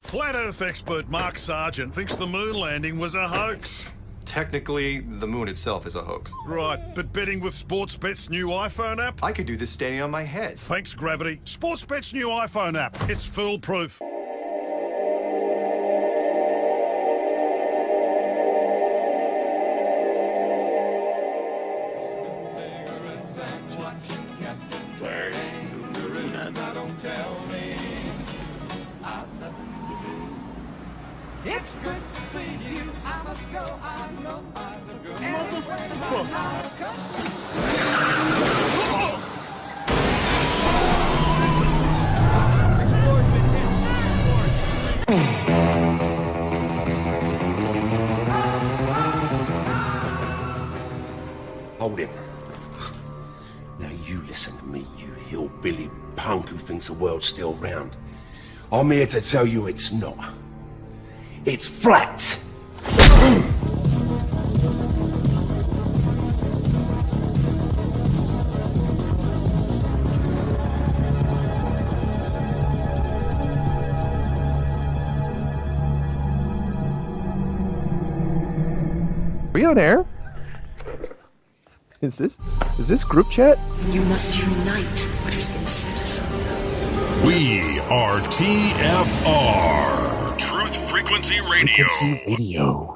Flat Earth expert Mark Sargent thinks the moon landing was a hoax. Technically, the moon itself is a hoax. Right, but betting with Sportsbet's new iPhone app? I could do this standing on my head. Thanks, Gravity. Sportsbet's new iPhone app. It's foolproof. It's good to see you. I must go. I know I will go. Hold him. Now you listen to me, you hillbilly punk who thinks the world's still round. I'm here to tell you it's not. It's flat! Are we on air? Is this group chat? You must unite what has been set asunder. We are TFR. Truth Frequency Radio. Frequency Radio.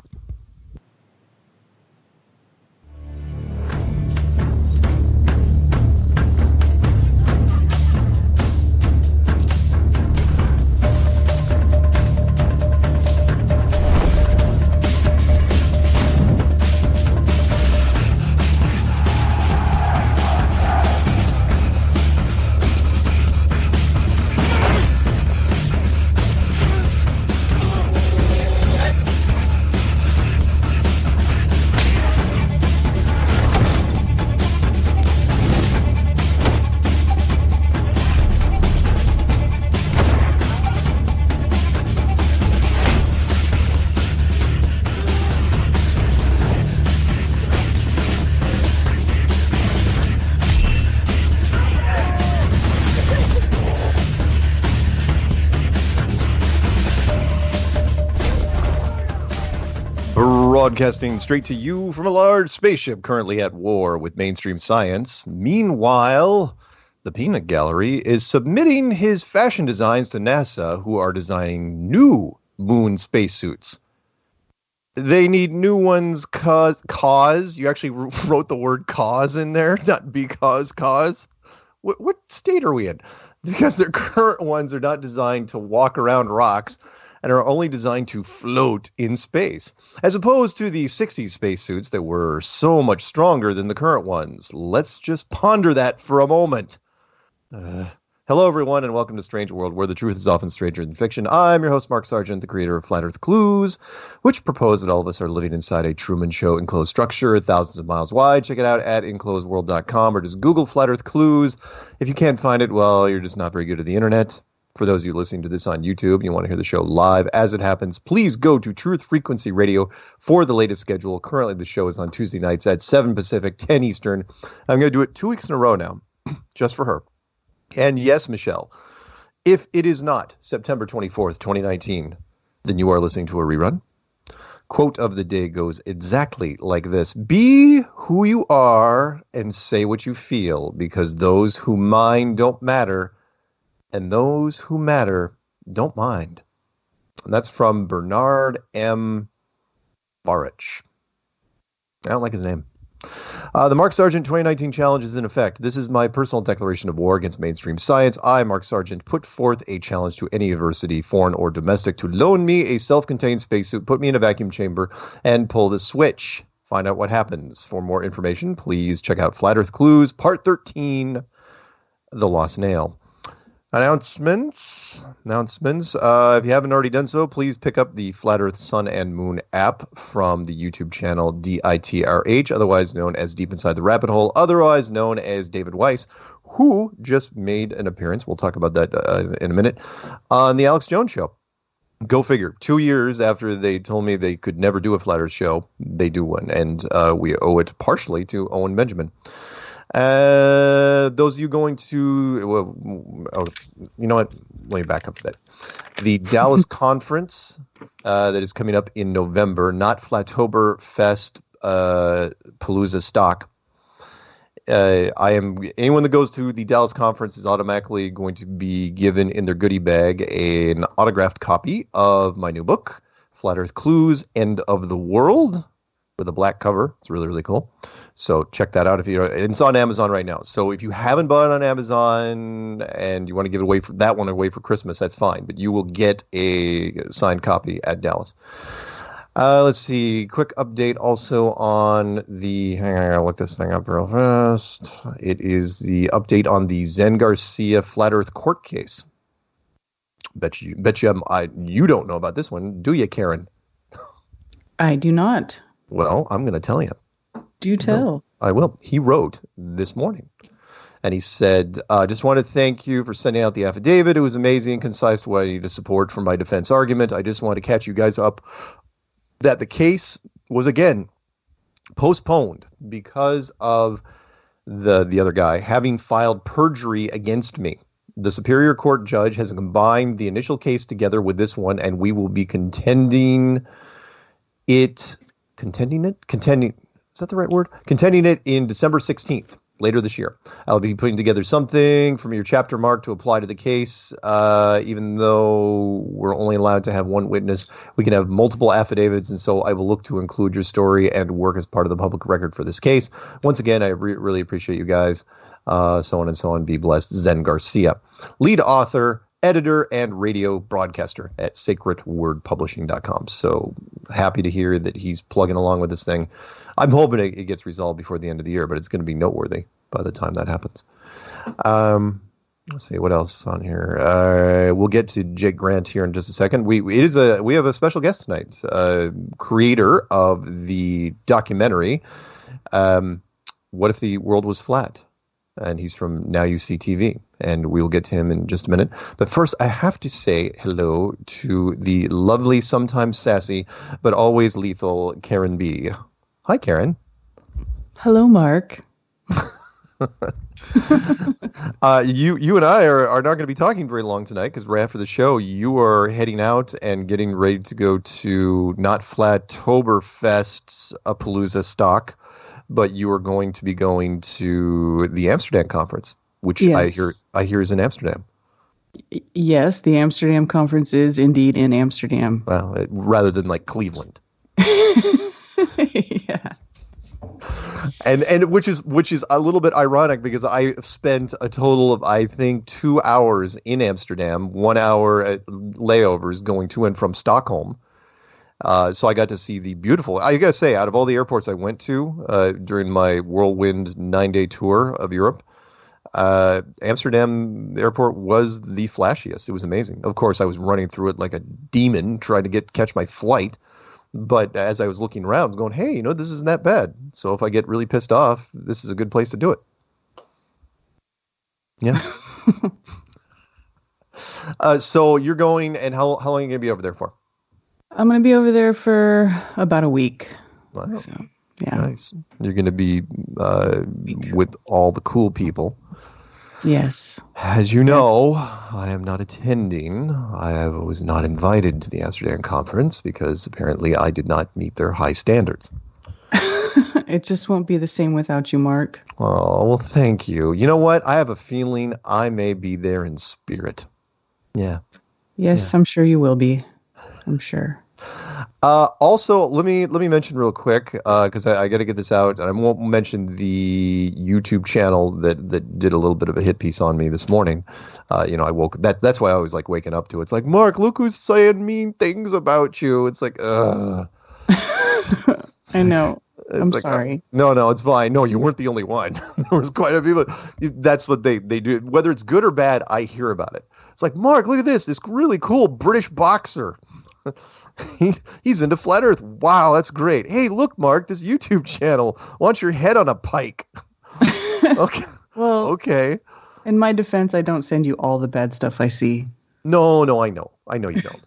Broadcasting straight to you from a large spaceship currently at war with mainstream science. Meanwhile, the Peanut Gallery is submitting his fashion designs to NASA, who are designing new moon spacesuits. They need new ones cause. You actually wrote the word cause in there, not because cause. What state are we in? Because their current ones are not designed to walk around rocks and are only designed to float in space, as opposed to the 60s spacesuits that were so much stronger than the current ones. Let's just ponder that for a moment. Hello, everyone, and welcome to Strange World, where the truth is often stranger than fiction. I'm your host, Mark Sargent, the creator of Flat Earth Clues, which propose that all of us are living inside a Truman Show enclosed structure thousands of miles wide. Check it out at enclosedworld.com or just Google Flat Earth Clues. If you can't find it, well, you're just not very good at the internet. For those of you listening to this on YouTube and you want to hear the show live as it happens, please go to Truth Frequency Radio for the latest schedule. Currently, the show is on Tuesday nights at 7 Pacific, 10 Eastern. I'm going to do it 2 weeks in a row now, just for her. And yes, Michelle, if it is not September 24th, 2019, then you are listening to a rerun. Quote of the day goes exactly like this. Be who you are and say what you feel, because those who mind don't matter, and those who matter don't mind. And that's from Bernard M. Barich. I don't like his name. The Mark Sargent 2019 challenge is in effect. This is my personal declaration of war against mainstream science. I, Mark Sargent, put forth a challenge to any university, foreign or domestic, to loan me a self-contained spacesuit, put me in a vacuum chamber, and pull the switch. Find out what happens. For more information, please check out Flat Earth Clues, Part 13, The Lost Nail. Announcements. If you haven't already done so, please pick up the Flat Earth Sun and Moon app from the YouTube channel DITRH, otherwise known as Deep Inside the Rabbit Hole, otherwise known as David Weiss, who just made an appearance, we'll talk about that in a minute, on the Alex Jones Show. Go figure. 2 years after they told me they could never do a Flat Earth show, they do one, and we owe it partially to Owen Benjamin. Those of you going to, you know what? Let me back up a bit. The Dallas conference that is coming up in November, not Flatober Fest Palooza stock. Anyone that goes to the Dallas conference is automatically going to be given in their goodie bag an autographed copy of my new book, Flat Earth Clues, End of the World, with a black cover. It's really, really cool. So check that out. It's on Amazon right now. So if you haven't bought it on Amazon and you want to give that one away for Christmas, that's fine. But you will get a signed copy at Dallas. Let's see. Quick update also on the. Hang on, I gotta look this thing up real fast. It is the update on the Zen Garcia Flat Earth court case. Bet you you don't know about this one, do you, Karen? I do not. Well, I'm going to tell you. Do tell. No, I will. He wrote this morning, and he said, just want to thank you for sending out the affidavit. It was amazing and concise to what I need to support for my defense argument. I just want to catch you guys up that the case was, again, postponed because of the other guy having filed perjury against me. The Superior Court judge has combined the initial case together with this one, and we will be contending it. Contending, is that the right word? Contending it in December 16th, later this year. I'll be putting together something from your chapter, Mark, to apply to the case. Even though we're only allowed to have one witness, we can have multiple affidavits, and so I will look to include your story and work as part of the public record for this case. Once again, I really appreciate you guys. So on and so on. Be blessed. Zen Garcia, lead author, editor, and radio broadcaster at sacredwordpublishing.com. So happy to hear that he's plugging along with this thing. I'm hoping it gets resolved before the end of the year, but it's going to be noteworthy by the time that happens. Let's see what else is on here. We'll get to Jake Grant here in just a second. We have a special guest tonight, creator of the documentary What If the World Was Flat? And he's from Now You See TV, and we'll get to him in just a minute. But first, I have to say hello to the lovely, sometimes sassy, but always lethal Karen B. Hi, Karen. Hello, Mark. You and I are not going to be talking very long tonight because right after the show, you are heading out and getting ready to go to not Flattoberfest's Palooza stock, but you are going to be going to the Amsterdam conference, which yes. I hear is in Amsterdam. Yes, the Amsterdam conference is indeed in Amsterdam. Well, rather than like Cleveland. Yeah. And which is a little bit ironic because I spent a total of, I think, 2 hours in Amsterdam, 1 hour at layovers going to and from Stockholm. So I got to see the beautiful, I got to say, out of all the airports I went to during my whirlwind 9-day tour of Europe, Amsterdam airport was the flashiest. It was amazing. Of course, I was running through it like a demon trying to catch my flight. But as I was looking around, I was going, hey, this isn't that bad. So if I get really pissed off, this is a good place to do it. Yeah. So you're going, and how long are you going to be over there for? I'm going to be over there for about a week. Wow. So, yeah. Nice. You're going to be with all the cool people. Yes. As you know, I am not attending. I was not invited to the Amsterdam conference because apparently I did not meet their high standards. It just won't be the same without you, Mark. Oh, well, thank you. You know what? I have a feeling I may be there in spirit. Yeah. Yes, yeah. I'm sure you will be. I'm sure. Also, let me mention real quick because I got to get this out, and I won't mention the YouTube channel that did a little bit of a hit piece on me this morning. I woke that's why I was like waking up to it. It's like, Mark, look who's saying mean things about you. It's like, I know. I'm like, sorry. No, it's fine. No, you weren't the only one. There was quite a few. That's what they do. Whether it's good or bad, I hear about it. It's like, Mark, look at this really cool British boxer. He's into flat earth. Wow, that's great. Hey, look, Mark, this YouTube channel wants your head on a pike. Okay. Well, okay. In my defense, I don't send you all the bad stuff I see. No, I know you don't.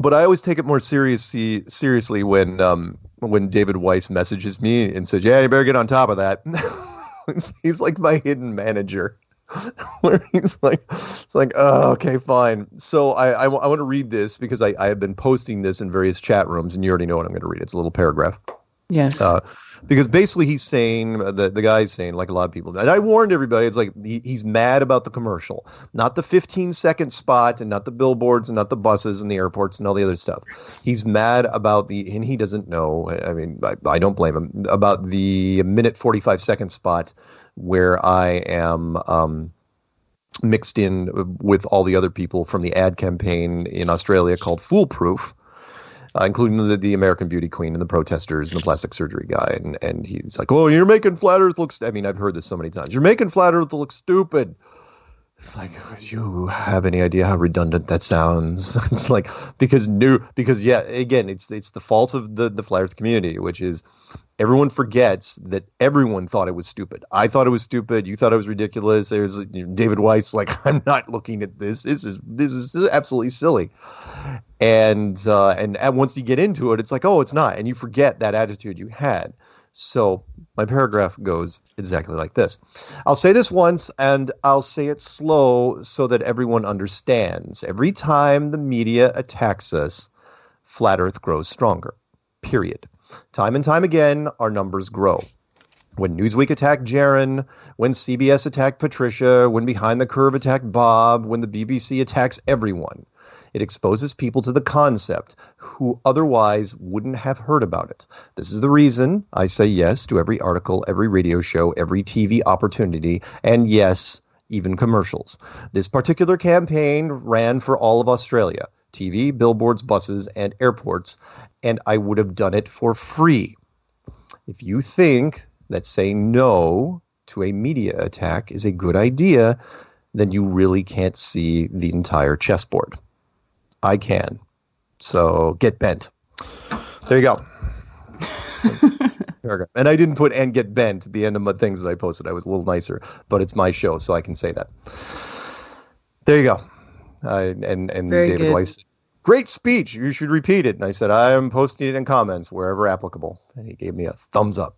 But I always take it more seriously when David Weiss messages me and says, "Yeah, you better get on top of that." He's like my hidden manager, where he's like, it's like, oh, okay, fine. So I want to read this because I have been posting this in various chat rooms, and you already know what I'm going to read. It's a little paragraph. Yes. Because basically he's saying, the guy's saying, like a lot of people, and I warned everybody, it's like he's mad about the commercial, not the 15-second spot and not the billboards and not the buses and the airports and all the other stuff. He's mad about and he doesn't know, I mean, I don't blame him, about the minute 45-second spot where I am mixed in with all the other people from the ad campaign in Australia called Foolproof. Including the American Beauty Queen and the protesters and the plastic surgery guy. And he's like, oh, you're making Flat Earth look... I mean, I've heard this so many times. You're making Flat Earth look stupid. It's like, do you have any idea how redundant that sounds? It's like, because yeah, again, it's the fault of the Flat Earth community, which is everyone forgets that everyone thought it was stupid. I thought it was stupid. You thought it was ridiculous. There's David Weiss, like, I'm not looking at this. This is absolutely silly. And once you get into it, it's like, oh, it's not. And you forget that attitude you had. So my paragraph goes exactly like this. I'll say this once, and I'll say it slow so that everyone understands. Every time the media attacks us, Flat Earth grows stronger. Period. Time and time again, our numbers grow. When Newsweek attacked Jaron, when CBS attacked Patricia, when Behind the Curve attacked Bob, when the BBC attacks everyone. It exposes people to the concept who otherwise wouldn't have heard about it. This is the reason I say yes to every article, every radio show, every TV opportunity, and yes, even commercials. This particular campaign ran for all of Australia, TV, billboards, buses, and airports, and I would have done it for free. If you think that saying no to a media attack is a good idea, then you really can't see the entire chessboard. I can. So get bent. There you go. And I didn't put "and get bent" at the end of my things that I posted. I was a little nicer, but it's my show, so I can say that. There you go. And Very David good. Weiss, great speech. You should repeat it. And I said, I am posting it in comments wherever applicable. And he gave me a thumbs up.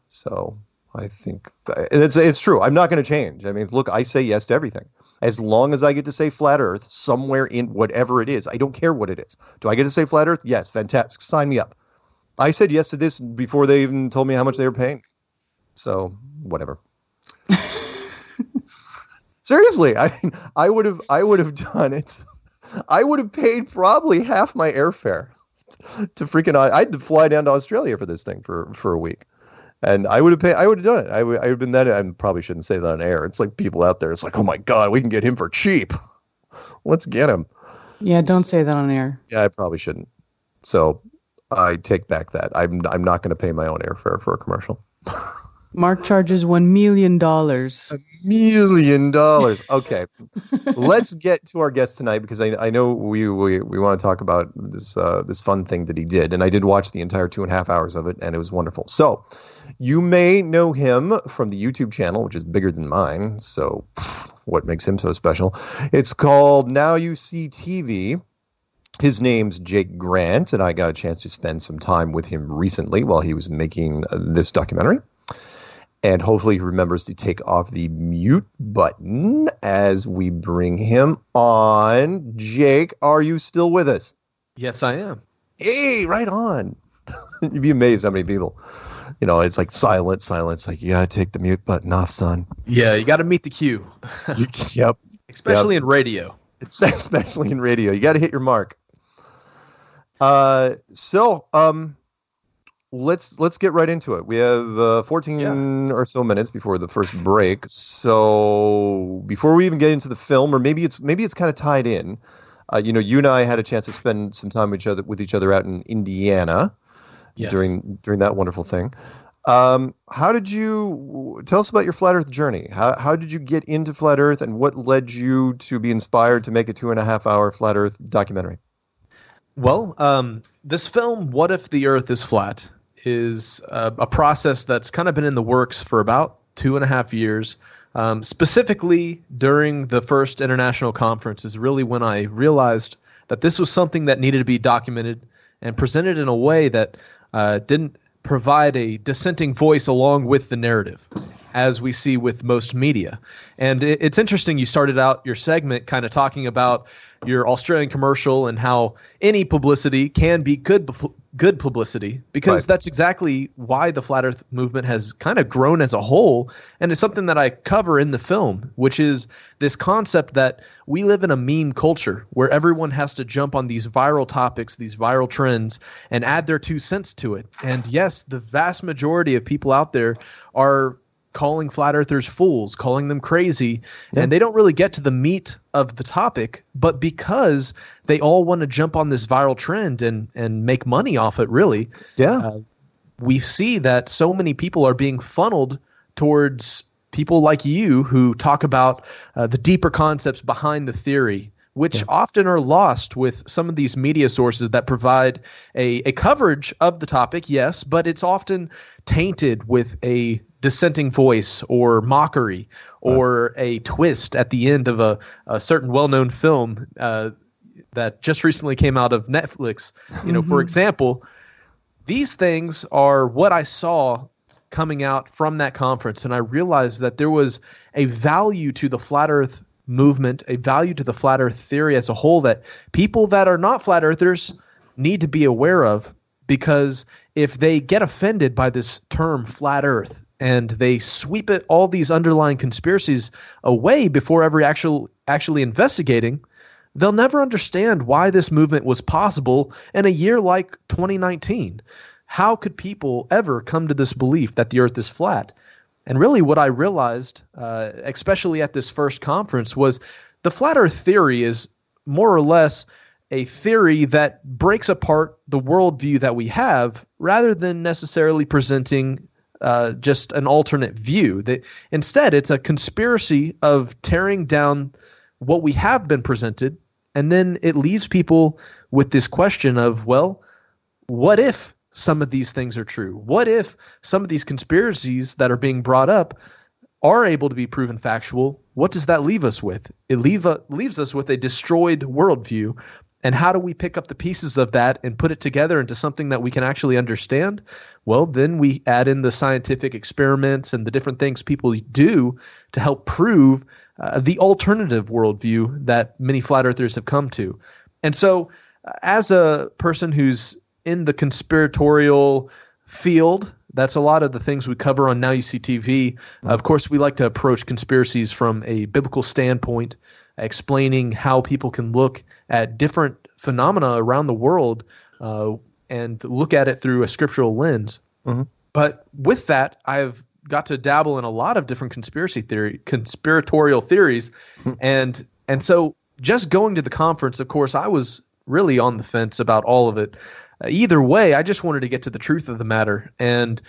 So I think it's true. I'm not going to change. I mean, look, I say yes to everything. As long as I get to say Flat Earth somewhere in whatever it is. I don't care what it is. Do I get to say Flat Earth? Yes, fantastic. Sign me up. I said yes to this before they even told me how much they were paying. So, whatever. Seriously, I would have done it. I would have paid probably half my airfare to freaking... I had to fly down to Australia for this thing for a week. And I would have done it. I would have been that. I probably shouldn't say that on air. It's like people out there. It's like, oh my God, we can get him for cheap. Let's get him. Yeah, don't say that on air. Yeah, I probably shouldn't. So I take back that. I'm not going to pay my own airfare for a commercial. Mark charges $1 million. $1 million. Okay, let's get to our guest tonight because I know we want to talk about this fun thing that he did, and I did watch the entire 2.5 hours of it, and it was wonderful. So you may know him from the YouTube channel, which is bigger than mine. So what makes him so special? It's called Now You See TV. His name's Jake Grant, and I got a chance to spend some time with him recently while he was making this documentary. And hopefully he remembers to take off the mute button as we bring him on. Jake, are you still with us? Yes, I am. Hey, right on. You'd be amazed how many people, it's like silence. Like, you got to take the mute button off, son. Yeah, you got to meet the cue. Yep. Especially in radio. Especially in radio. You got to hit your mark. Let's get right into it. We have 14 or so minutes before the first break. So before we even get into the film, or maybe it's kind of tied in. You and I had a chance to spend some time with each other out in Indiana during that wonderful thing. How did you tell us about your Flat Earth journey? How did you get into Flat Earth, and what led you to be inspired to make a 2.5 hour Flat Earth documentary? Well, this film, What If the Earth is Flat, is a process that's kind of been in the works for about 2.5 years. Specifically during the first international conference is really when I realized that this was something that needed to be documented and presented in a way that didn't provide a dissenting voice along with the narrative, as we see with most media. And it's interesting, you started out your segment kind of talking about your Australian commercial and how any publicity can be good publicity, because Right. that's exactly why the Flat Earth movement has kind of grown as a whole. And it's something that I cover in the film, which is this concept that we live in a meme culture where everyone has to jump on these viral topics, these viral trends, and add their 2 cents to it. And yes, the vast majority of people out there are calling flat earthers fools, calling them crazy, and they don't really get to the meat of the topic, but because they all want to jump on this viral trend and make money off it, really. We see that so many people are being funneled towards people like you who talk about the deeper concepts behind the theory, which often are lost with some of these media sources that provide a coverage of the topic, yes, but it's often tainted with a dissenting voice or mockery or a twist at the end of a certain well-known film that just recently came out of Netflix. You know, for example, these things are what I saw coming out from that conference, and I realized that there was a value to the flat earth movement, a value to the flat earth theory as a whole that people that are not flat earthers need to be aware of, because if they get offended by this term flat earth and they sweep it, all these underlying conspiracies away before ever actually investigating, they'll never understand why this movement was possible in a year like 2019. How could people ever come to this belief that the earth is flat? And really what I realized, especially at this first conference, was the flat earth theory is more or less a theory that breaks apart the worldview that we have rather than necessarily presenting just an alternate view. Instead, it's a conspiracy of tearing down what we have been presented, and then it leaves people with this question of, well, what if some of these things are true? What if some of these conspiracies that are being brought up are able to be proven factual? What does that leave us with? It leaves us with a destroyed worldview. And how do we pick up the pieces of that and put it together into something that we can actually understand? Well, then we add in the scientific experiments and the different things people do to help prove the alternative worldview that many flat earthers have come to. And so as a person who's in the conspiratorial field, that's a lot of the things we cover on Now You See TV. Of course, we like to approach conspiracies from a biblical standpoint, explaining how people can look at different phenomena around the world and look at it through a scriptural lens. But with that, I've got to dabble in a lot of different conspiratorial theories. And so just going to the conference, of course, I was really on the fence about all of it. Either way, I just wanted to get to the truth of the matter. And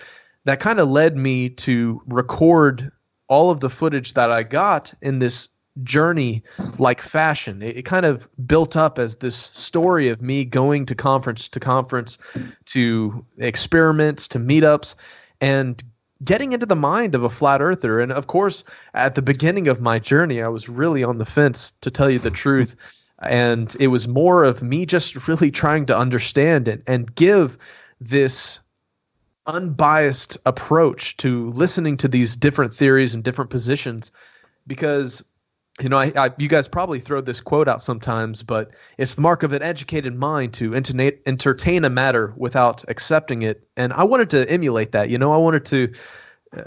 that kind of led me to record all of the footage that I got in this journey like fashion. It kind of built up as this story of me going to conference, to experiments, to meetups, and getting into the mind of a flat earther. And of course, at the beginning of my journey, I was really on the fence, to tell you the truth. And it was more of me just really trying to understand it and give this unbiased approach to listening to these different theories and different positions. Because, you know, you guys probably throw this quote out sometimes, but it's the mark of an educated mind to entertain a matter without accepting it. And I wanted to emulate that. You know, I wanted to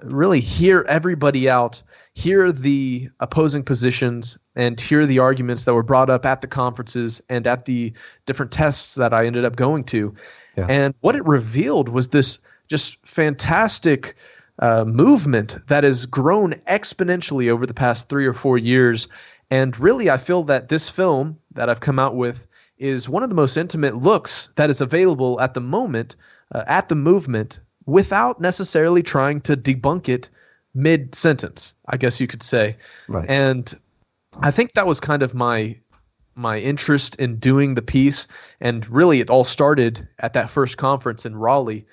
really hear everybody out, hear the opposing positions, and hear the arguments that were brought up at the conferences and at the different tests that I ended up going to. Yeah. And what it revealed was this just fantastic movement that has grown exponentially over the past 3 or 4 years. And really, I feel that this film that I've come out with is one of the most intimate looks that is available at the moment at the movement, without necessarily trying to debunk it mid-sentence, I guess you could say. Right. And I think that was kind of my interest in doing the piece. And really, it all started at that first conference in Raleigh.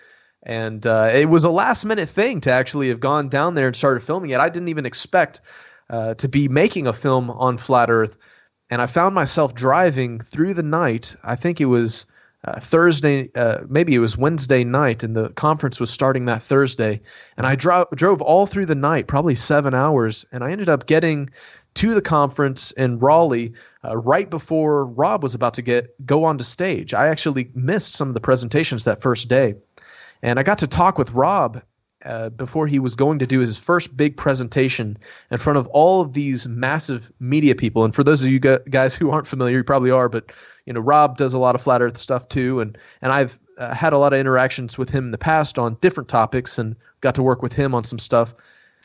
And it was a last-minute thing to actually have gone down there and started filming it. I didn't even expect to be making a film on Flat Earth. And I found myself driving through the night. I think it was Thursday, maybe it was Wednesday night, and the conference was starting that Thursday. And I drove all through the night, probably 7 hours, and I ended up getting to the conference in Raleigh right before Rob was about to go on to stage. I actually missed some of the presentations that first day. And I got to talk with Rob before he was going to do his first big presentation in front of all of these massive media people. And for those of you guys who aren't familiar, you probably are, but Rob does a lot of flat earth stuff too. And I've had a lot of interactions with him in the past on different topics and got to work with him on some stuff.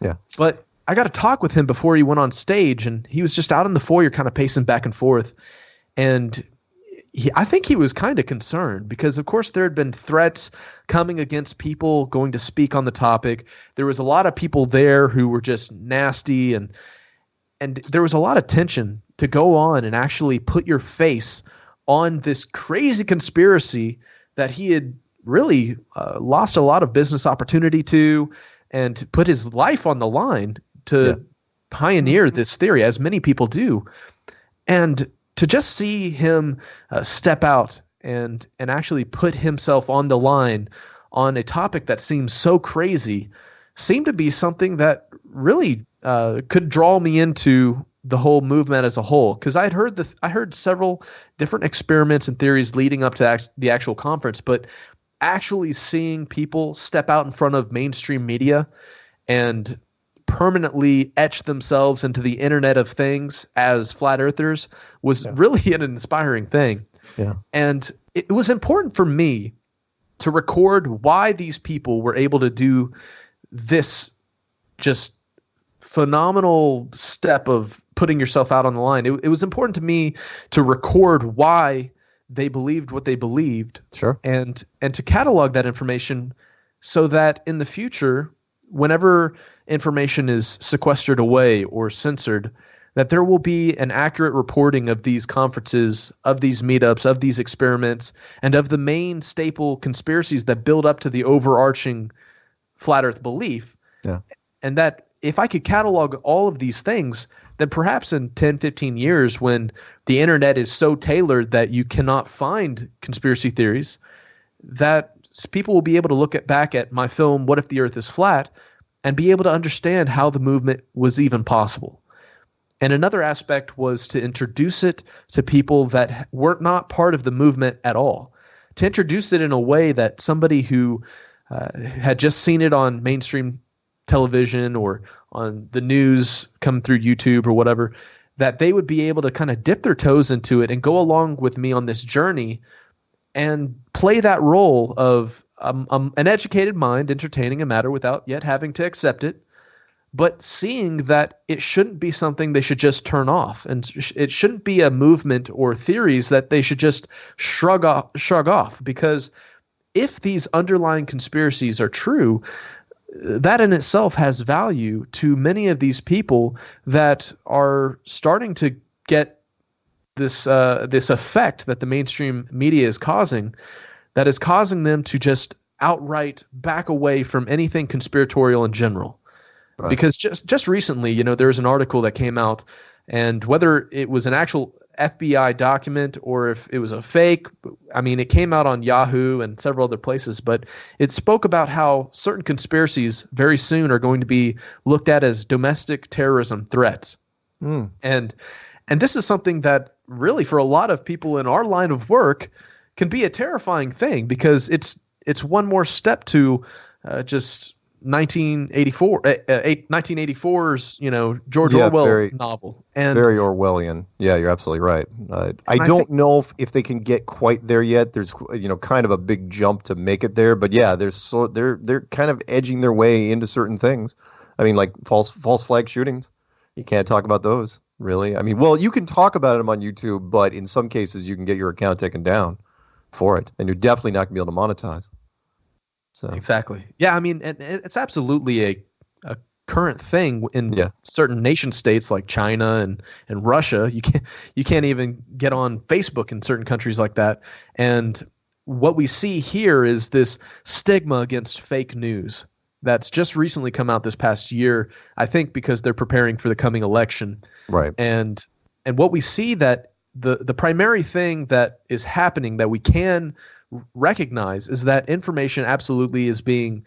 Yeah. But I got to talk with him before he went on stage, and he was just out in the foyer kind of pacing back and forth. And I think he was kind of concerned because, of course, there had been threats coming against people going to speak on the topic. There was a lot of people there who were just nasty, and there was a lot of tension to go on and actually put your face on this crazy conspiracy that he had really lost a lot of business opportunity to, and put his life on the line to pioneer this theory, as many people do. And to just see him step out and actually put himself on the line on a topic that seems so crazy seemed to be something that really could draw me into the whole movement as a whole. Because I heard several different experiments and theories leading up to the actual conference, but actually seeing people step out in front of mainstream media and permanently etch themselves into the Internet of Things as flat earthers was really an inspiring thing. Yeah. And it was important for me to record why these people were able to do this just phenomenal step of putting yourself out on the line. It was important to me to record why they believed what they believed. Sure. And to catalog that information so that in the future, whenever information is sequestered away or censored, that there will be an accurate reporting of these conferences, of these meetups, of these experiments, and of the main staple conspiracies that build up to the overarching flat earth belief. Yeah. And that if I could catalog all of these things, then perhaps in 10, 15 years, when the internet is so tailored that you cannot find conspiracy theories, that people will be able to look back at my film, What If the Earth is Flat, and be able to understand how the movement was even possible. And another aspect was to introduce it to people that were not part of the movement at all, to introduce it in a way that somebody who had just seen it on mainstream television or on the news come through YouTube or whatever, that they would be able to kind of dip their toes into it and go along with me on this journey and play that role of an educated mind entertaining a matter without yet having to accept it, but seeing that it shouldn't be something they should just turn off, and it shouldn't be a movement or theories that they should just shrug off, because if these underlying conspiracies are true, that in itself has value to many of these people that are starting to get this effect that the mainstream media is causing, that is causing them to just outright back away from anything conspiratorial in general. Right. Because just recently, there was an article that came out, and whether it was an actual FBI document or if it was a fake, it came out on Yahoo and several other places, but it spoke about how certain conspiracies very soon are going to be looked at as domestic terrorism threats. And this is something that really, for a lot of people in our line of work, can be a terrifying thing, because it's one more step to just 1984's George Orwell novel, and very Orwellian. Yeah, you're absolutely right. I don't know if they can get quite there yet. There's kind of a big jump to make it there, but yeah, they're kind of edging their way into certain things. Like false flag shootings. You can't talk about those, really. Well, you can talk about them on YouTube, but in some cases you can get your account taken down for it, and you're definitely not going to be able to monetize. So. Exactly. Yeah, and it's absolutely a current thing in certain nation states like China and Russia. You can't even get on Facebook in certain countries like that. And what we see here is this stigma against fake news that's just recently come out this past year, I think because they're preparing for the coming election. Right. And what we see that the primary thing that is happening that we can recognize is that information absolutely is being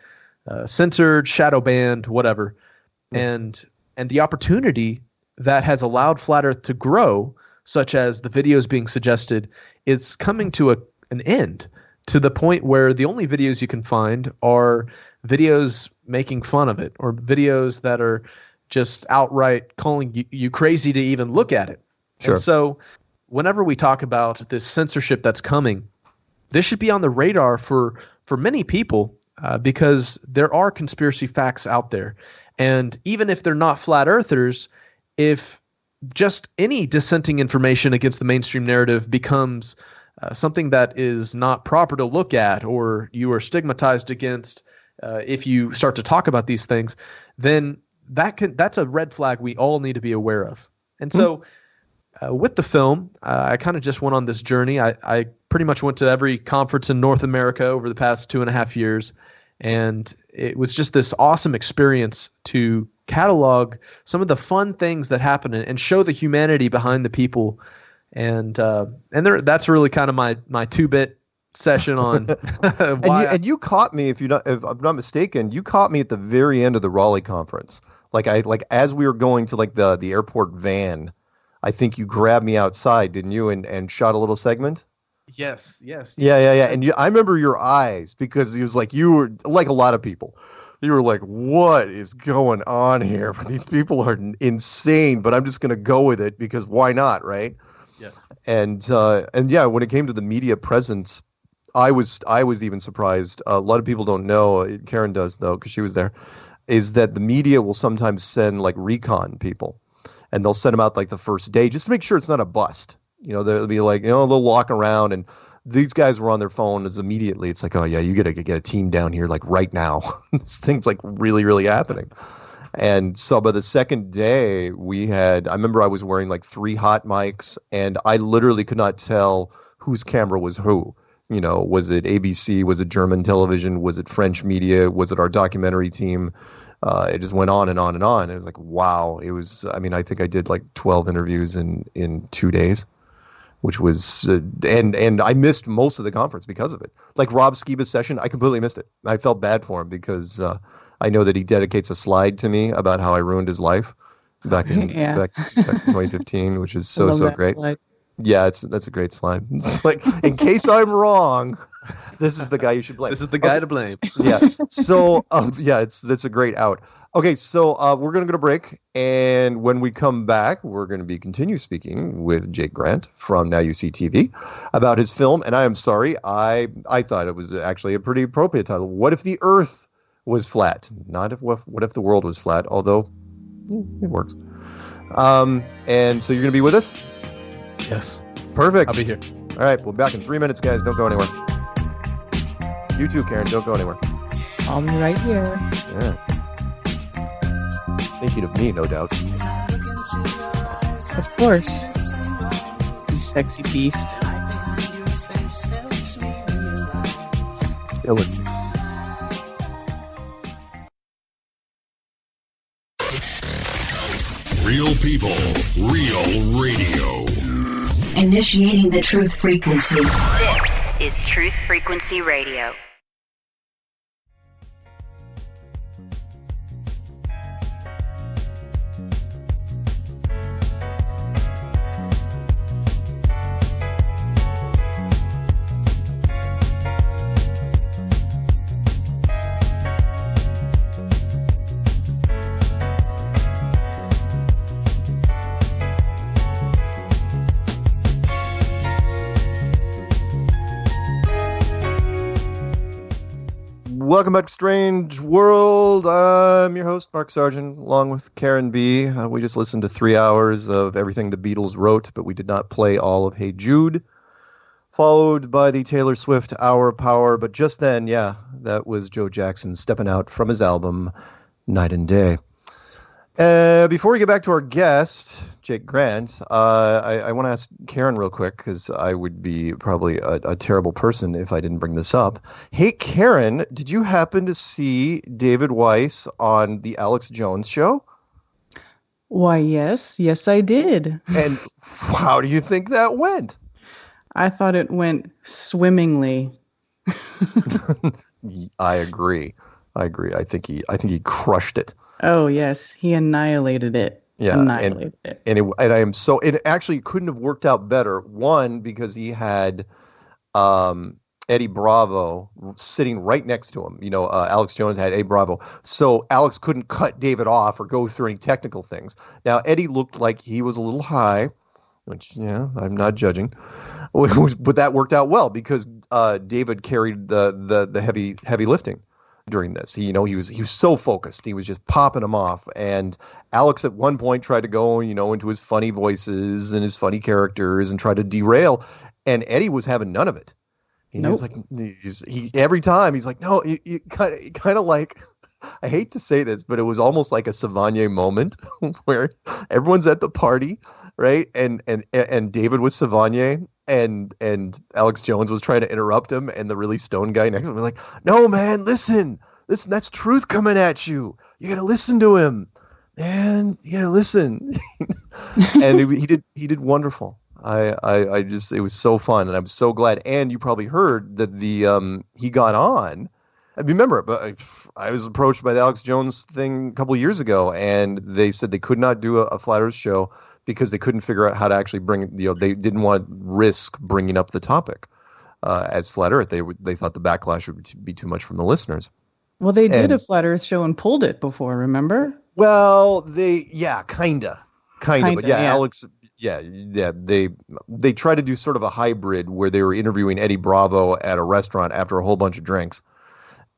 censored, shadow banned, whatever. And the opportunity that has allowed Flat Earth to grow, such as the videos being suggested, is coming to an end, to the point where the only videos you can find are videos making fun of it, or videos that are just outright calling you crazy to even look at it. Sure. And so whenever we talk about this censorship that's coming, this should be on the radar for many people, because there are conspiracy facts out there. And even if they're not flat earthers, if just any dissenting information against the mainstream narrative becomes something that is not proper to look at, or you are stigmatized against if you start to talk about these things, then that's a red flag we all need to be aware of. And so with the film, I kind of just went on this journey. I pretty much went to every conference in North America over the past 2.5 years. And it was just this awesome experience to catalog some of the fun things that happen and show the humanity behind the people. And that's really kind of my 2-bit session on why. And you caught me, if I'm not mistaken, you caught me at the very end of the Raleigh conference. Like as we were going to like the airport van, I think you grabbed me outside, didn't you? And shot a little segment. Yes. Yeah. And I remember your eyes, because it was like, you were like a lot of people. You were like, what is going on here? These people are insane, but I'm just going to go with it because why not, right? Yes. And yeah, when it came to the media presence, I was even surprised. A lot of people don't know, Karen does though, because she was there, is that the media will sometimes send like recon people, and they'll send them out like the first day just to make sure it's not a bust. They'll be like, they'll walk around, and these guys were on their phones immediately. It's like, oh yeah, you got to get a team down here like right now. This thing's like really, really happening. And so by the second day, I remember I was wearing like 3 hot mics, and I literally could not tell whose camera was who. Was it ABC? Was it German television? Was it French media? Was it our documentary team? It just went on and on and on. It was like, wow. It was, I think I did like 12 interviews in 2 days. Which was, and I missed most of the conference because of it. Like Rob Skiba's session, I completely missed it. I felt bad for him because I know that he dedicates a slide to me about how I ruined his life back in 2015, which is so great. Slide. Yeah, that's a great slide. It's like, in case I'm wrong, this is the guy you should blame. This is the guy to blame. Yeah. So that's a great out. Okay, so we're going to go to break, and when we come back, we're going to continue speaking with Jake Grant from NYSTV about his film. And I am sorry, I thought it was actually a pretty appropriate title. What if the Earth was flat? Not what if the world was flat? Although it works. And so you're going to be with us? Yes. Perfect. I'll be here. All right, we'll be back in 3 minutes, guys. Don't go anywhere. You too, Karen. Don't go anywhere. I'll be right here. Yeah. Thinking of me, no doubt. Of course. You sexy beast. Kill it. Real people, real radio. Initiating the truth frequency. This is Truth Frequency Radio. Welcome back to Strange World. I'm your host, Mark Sargent, along with Karen B. We just listened to 3 hours of everything the Beatles wrote, but we did not play all of Hey Jude, followed by the Taylor Swift Hour of Power. But just then, yeah, that was Joe Jackson stepping out from his album, Night and Day. Before we get back to our guest, Jake Grant, I want to ask Karen real quick, because I would be probably a terrible person if I didn't bring this up. Hey, Karen, did you happen to see David Weiss on the Alex Jones show? Why, yes, I did. And How do you think that went? I thought it went swimmingly. I agree. I think he crushed it. Oh yes, he annihilated it. Yeah, annihilated it. And I am so. It actually couldn't have worked out better. One, because he had Eddie Bravo sitting right next to him. Alex Jones had Eddie Bravo, so Alex couldn't cut David off or go through any technical things. Now Eddie looked like he was a little high, which I'm not judging, but that worked out well because David carried the heavy lifting during this. He was so focused. He was just popping them off. And Alex at one point tried to go, into his funny voices and his funny characters and try to derail. And Eddie was having none of it. He's like, every time he's like, no, you kind of like, I hate to say this, but it was almost like a Savigny moment where everyone's at the party, right? And David was Savigny. And Alex Jones was trying to interrupt him, and the really stoned guy next to him was like, "No, man, listen, that's truth coming at you. You gotta listen to him, and you gotta listen." And he did wonderful. I just, it was so fun, and I'm so glad. And you probably heard that he got on. I remember, but I was approached by the Alex Jones thing a couple of years ago, and they said they could not do a Flat Earth show because they couldn't figure out how to actually bring, they didn't want risk bringing up the topic as Flat Earth. They thought the backlash would be too much from the listeners. Well, they did a Flat Earth show and pulled it before, remember? Well, kinda, but yeah. Alex, they tried to do sort of a hybrid where they were interviewing Eddie Bravo at a restaurant after a whole bunch of drinks.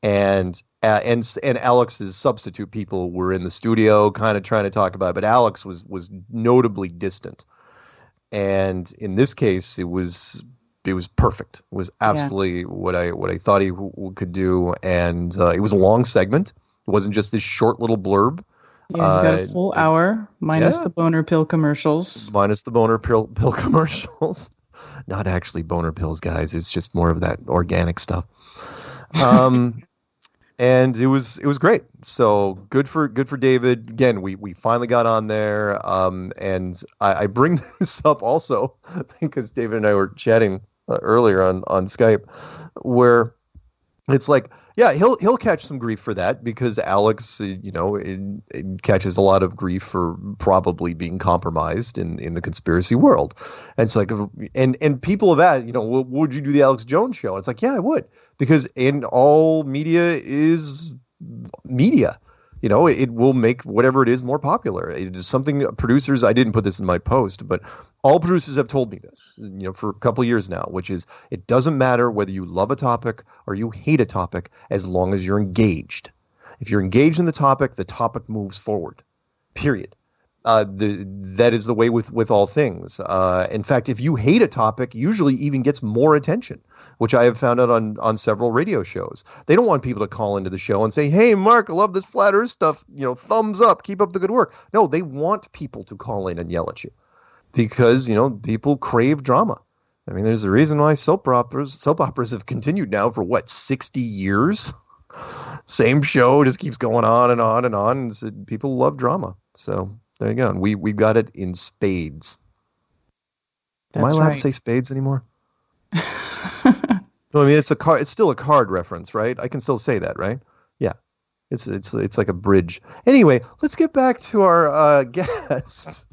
And Alex's substitute people were in the studio kind of trying to talk about it, but Alex was notably distant. And in this case, it was perfect. It was absolutely what I thought he could do. And it was a long segment. It wasn't just this short little blurb. Yeah, you got a full hour minus the boner pill commercials. Minus the boner pill commercials. Not actually boner pills, guys. It's just more of that organic stuff. And it was great. So good for David. Again, we finally got on there. And I bring this up also because David and I were chatting earlier on Skype, where it's like, yeah, he'll catch some grief for that because Alex, it catches a lot of grief for probably being compromised in the conspiracy world. And it's like, and people have asked, would you do the Alex Jones show? It's like, yeah, I would. Because in all media is media, it will make whatever it is more popular. It is something producers, I didn't put this in my post, but all producers have told me this, for a couple of years now, which is it doesn't matter whether you love a topic or you hate a topic as long as you're engaged. If you're engaged in the topic moves forward, period. That is the way with all things. In fact, if you hate a topic, usually even gets more attention, which I have found out on several radio shows. They don't want people to call into the show and say, "Hey, Mark, I love this Flat Earth stuff. Thumbs up, keep up the good work." No, they want people to call in and yell at you because, people crave drama. I mean, there's a reason why soap operas have continued now for 60 years? Same show just keeps going on and on and on. And so people love drama. So there you go. And we've got it in spades. Am I allowed to say spades anymore? No, I mean it's a card. It's still a card reference, right? I can still say that, right? Yeah, it's like a bridge. Anyway, let's get back to our guest.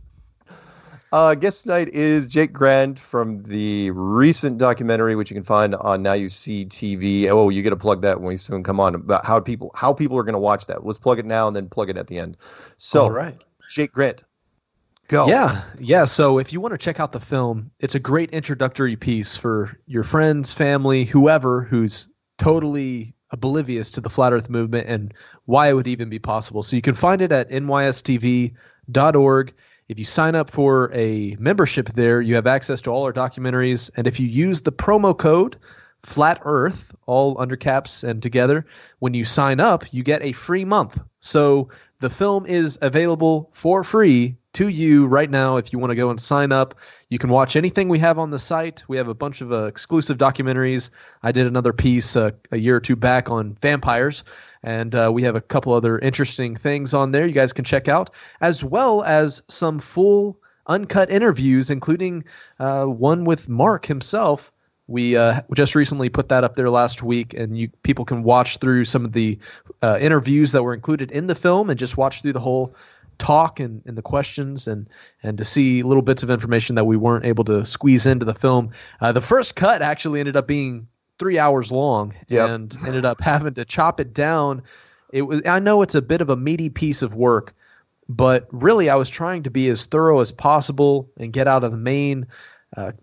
Guest tonight is Jake Grant from the recent documentary, which you can find on Now You See TV. Oh, you get to plug that when we soon come on about how people are going to watch that. Let's plug it now and then plug it at the end. So, all right, Jake Grant. Go. Yeah. So if you want to check out the film, it's a great introductory piece for your friends, family, whoever who's totally oblivious to the Flat Earth movement and why it would even be possible. So you can find it at NYSTV.org. If you sign up for a membership there, you have access to all our documentaries. And if you use the promo code Flat Earth, all under caps and together, when you sign up, you get a free month. So the film is available for free to you right now. If you want to go and sign up, you can watch anything we have on the site. We have a bunch of exclusive documentaries. I did another piece a year or two back on vampires, and we have a couple other interesting things on there you guys can check out, as well as some full uncut interviews, including one with Mark himself. We just recently put that up there last week, and people can watch through some of the interviews that were included in the film and just watch through the whole talk and the questions and to see little bits of information that we weren't able to squeeze into the film. The first cut actually ended up being 3 hours long and ended up having to chop it down. I know it's a bit of a meaty piece of work, but really I was trying to be as thorough as possible and get out of the main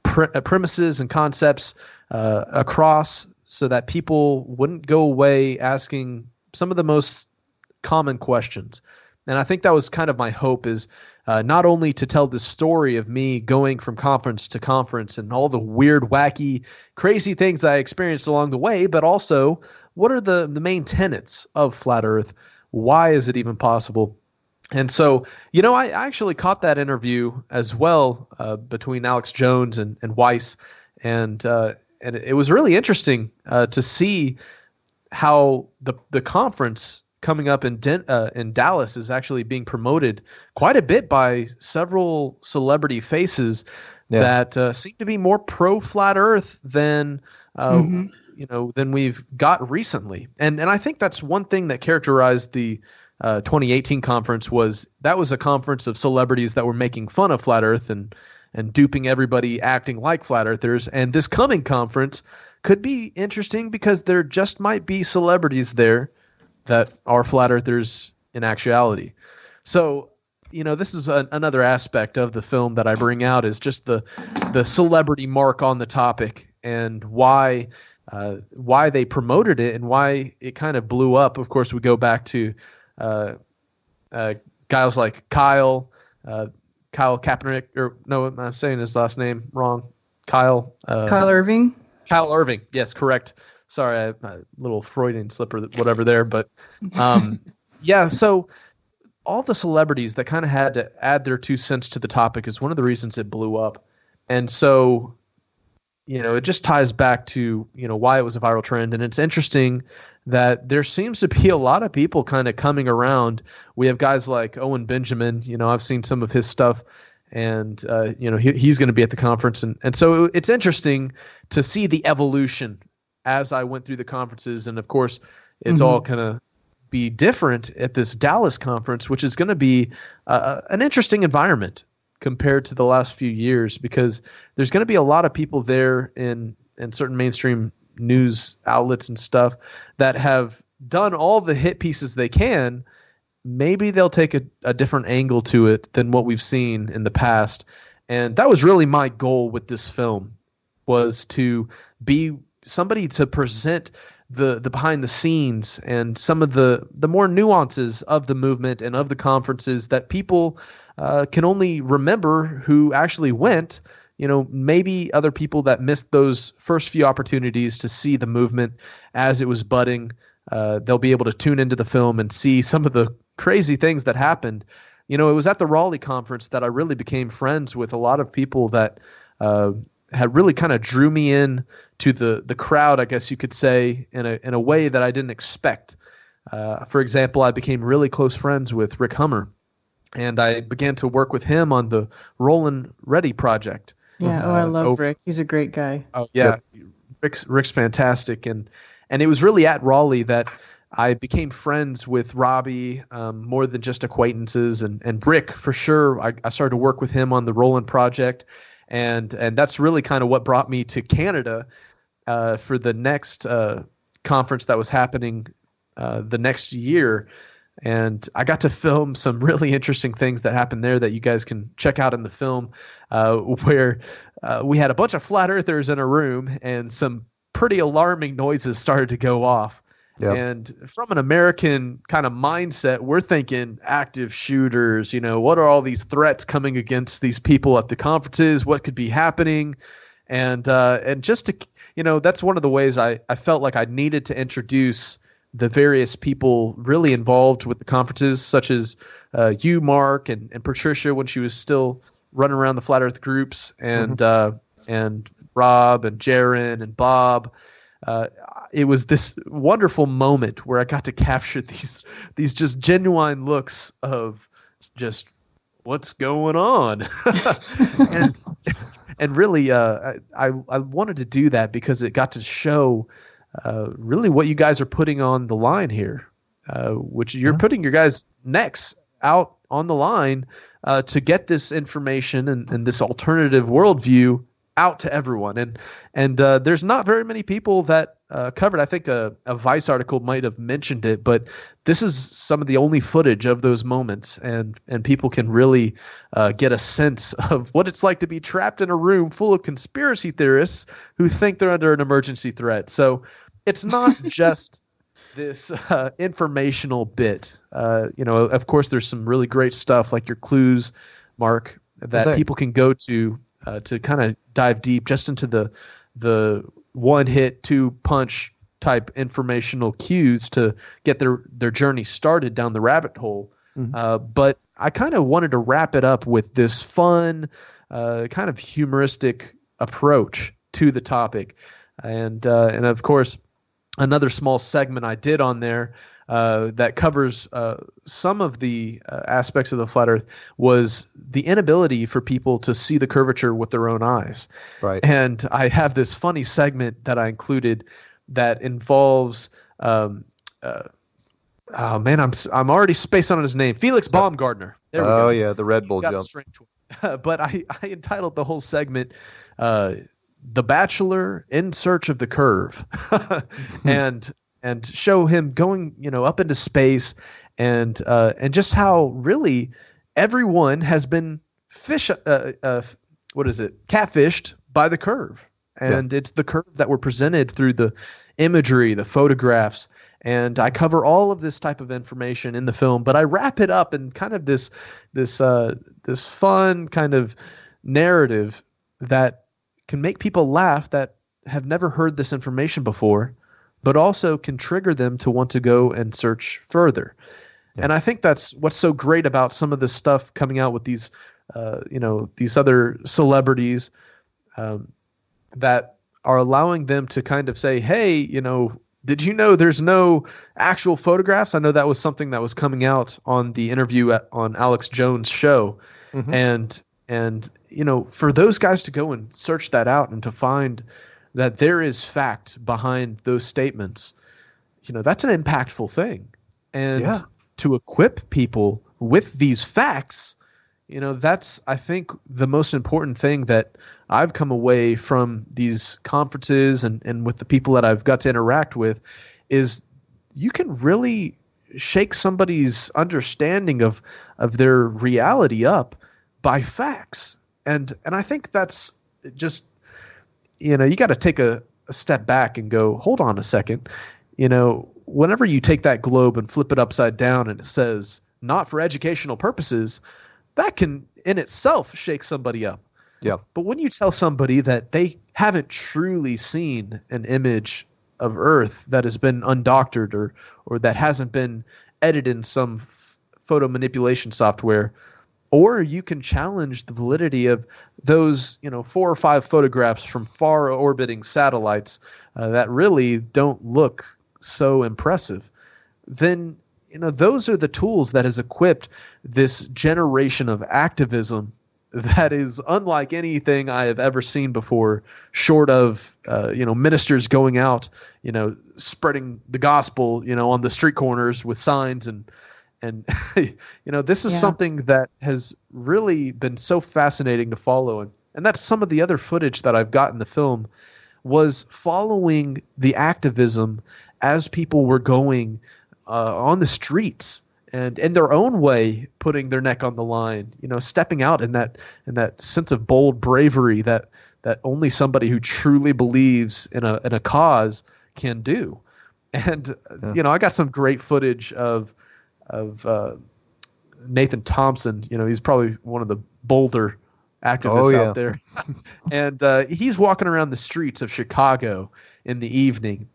premises and concepts across so that people wouldn't go away asking some of the most common questions. And I think that was kind of my hope, is not only to tell the story of me going from conference to conference and all the weird, wacky, crazy things I experienced along the way, but also what are the main tenets of Flat Earth? Why is it even possible? And so, I actually caught that interview as well between Alex Jones and Weiss, and it was really interesting to see how the conference coming up in Dallas is actually being promoted quite a bit by several celebrity faces that seem to be more pro Flat Earth than than we've got recently. And I think that's one thing that characterized the 2018 conference was a conference of celebrities that were making fun of Flat Earth and duping everybody acting like Flat Earthers. And this coming conference could be interesting because there just might be celebrities there that are Flat Earthers in actuality. So, this is another aspect of the film that I bring out, is just the celebrity mark on the topic and why they promoted it and why it kind of blew up. Of course, we go back to guys like Kyle Kaepernick, or no, I'm saying his last name wrong. Kyle Irving. Kyle Irving. Yes, correct. Sorry, a little Freudian slip or whatever there, but so all the celebrities that kind of had to add their 2 cents to the topic is one of the reasons it blew up. And so, it just ties back to, why it was a viral trend. And it's interesting that there seems to be a lot of people kind of coming around. We have guys like Owen Benjamin, I've seen some of his stuff, and, he's going to be at the conference. And so it's interesting to see the evolution as I went through the conferences. And of course, it's all going to be different at this Dallas conference, which is going to be an interesting environment compared to the last few years, because there's going to be a lot of people there in certain mainstream news outlets and stuff that have done all the hit pieces they can. Maybe they'll take a different angle to it than what we've seen in the past. And that was really my goal with this film, was to be somebody to present the behind the scenes and some of the more nuances of the movement and of the conferences that people can only remember who actually went. Maybe other people that missed those first few opportunities to see the movement as it was budding, they'll be able to tune into the film and see some of the crazy things that happened. It was at the Raleigh conference that I really became friends with a lot of people that had really kind of drew me in to the crowd, I guess you could say, in a way that I didn't expect. For example, I became really close friends with Rick Hummer, and I began to work with him on the Rollin' Ready project. Yeah, I love Rick. He's a great guy. Oh yeah, Rick's fantastic, and it was really at Raleigh that I became friends with Robbie, more than just acquaintances, and Rick for sure. I started to work with him on the Rollin' project, and that's really kind of what brought me to Canada for the next conference that was happening the next year. And I got to film some really interesting things that happened there that you guys can check out in the film, where we had a bunch of flat earthers in a room and some pretty alarming noises started to go off. Yep. And from an American kind of mindset, we're thinking active shooters, what are all these threats coming against these people at the conferences? What could be happening? And just to, that's one of the ways I felt like I needed to introduce the various people really involved with the conferences, such as you, Mark, and Patricia when she was still running around the Flat Earth groups, and Rob and Jaron and Bob. It was this wonderful moment where I got to capture these just genuine looks of just what's going on? and and really, I wanted to do that because it got to show really what you guys are putting on the line here, which you're putting your guys' necks out on the line to get this information and this alternative worldview out to everyone. And there's not very many people that covered. I think a Vice article might have mentioned it, but this is some of the only footage of those moments, and people can really get a sense of what it's like to be trapped in a room full of conspiracy theorists who think they're under an emergency threat. So it's not just this informational bit. Of course, there's some really great stuff like your clues, Mark, that people can go to kind of dive deep just into the one hit, two punch type informational cues to get their journey started down the rabbit hole. But I kind of wanted to wrap it up with this fun, kind of humoristic approach to the topic. And of course, another small segment I did on there that covers some of the aspects of the flat Earth was the inability for people to see the curvature with their own eyes. Right. And I have this funny segment that I included that involves I'm already spaced on his name, Felix Baumgartner. There we go. Oh yeah, the Red Bull He's got jump. a strength. But I entitled the whole segment "The Bachelor in Search of the Curve," and show him going, up into space, and just how really everyone has been catfished by the curve, and it's the curve that we're presented through the imagery, the photographs, and I cover all of this type of information in the film, but I wrap it up in kind of this fun kind of narrative that can make people laugh that have never heard this information before, but also can trigger them to want to go and search further. Yeah. And I think that's what's so great about some of this stuff coming out with these, these other celebrities that are allowing them to kind of say, hey, did you know there's no actual photographs? I know that was something that was coming out on the interview on Alex Jones' show. And for those guys to go and search that out and to find that there is fact behind those statements, that's an impactful thing. And to equip people with these facts, that's, I think, the most important thing that I've come away from these conferences and with the people that I've got to interact with is you can really shake somebody's understanding of their reality up by facts. And I think that's just, you got to take a step back and go, hold on a second. Whenever you take that globe and flip it upside down and it says not for educational purposes, that can in itself shake somebody up. Yeah. But when you tell somebody that they haven't truly seen an image of Earth that has been undoctored or that hasn't been edited in some photo manipulation software, or you can challenge the validity of those, 4 or 5 photographs from far orbiting satellites that really don't look so impressive, then, those are the tools that has equipped this generation of activism that is unlike anything I have ever seen before, short of, ministers going out, spreading the gospel, on the street corners with signs and this is something that has really been so fascinating to follow. And that's some of the other footage that I've got in the film was following the activism as people were going on the streets and in their own way, putting their neck on the line, stepping out in that sense of bold bravery that only somebody who truly believes in a cause can do. And, I got some great footage of Nathan Thompson. He's probably one of the bolder activists out there. And he's walking around the streets of Chicago in the evening,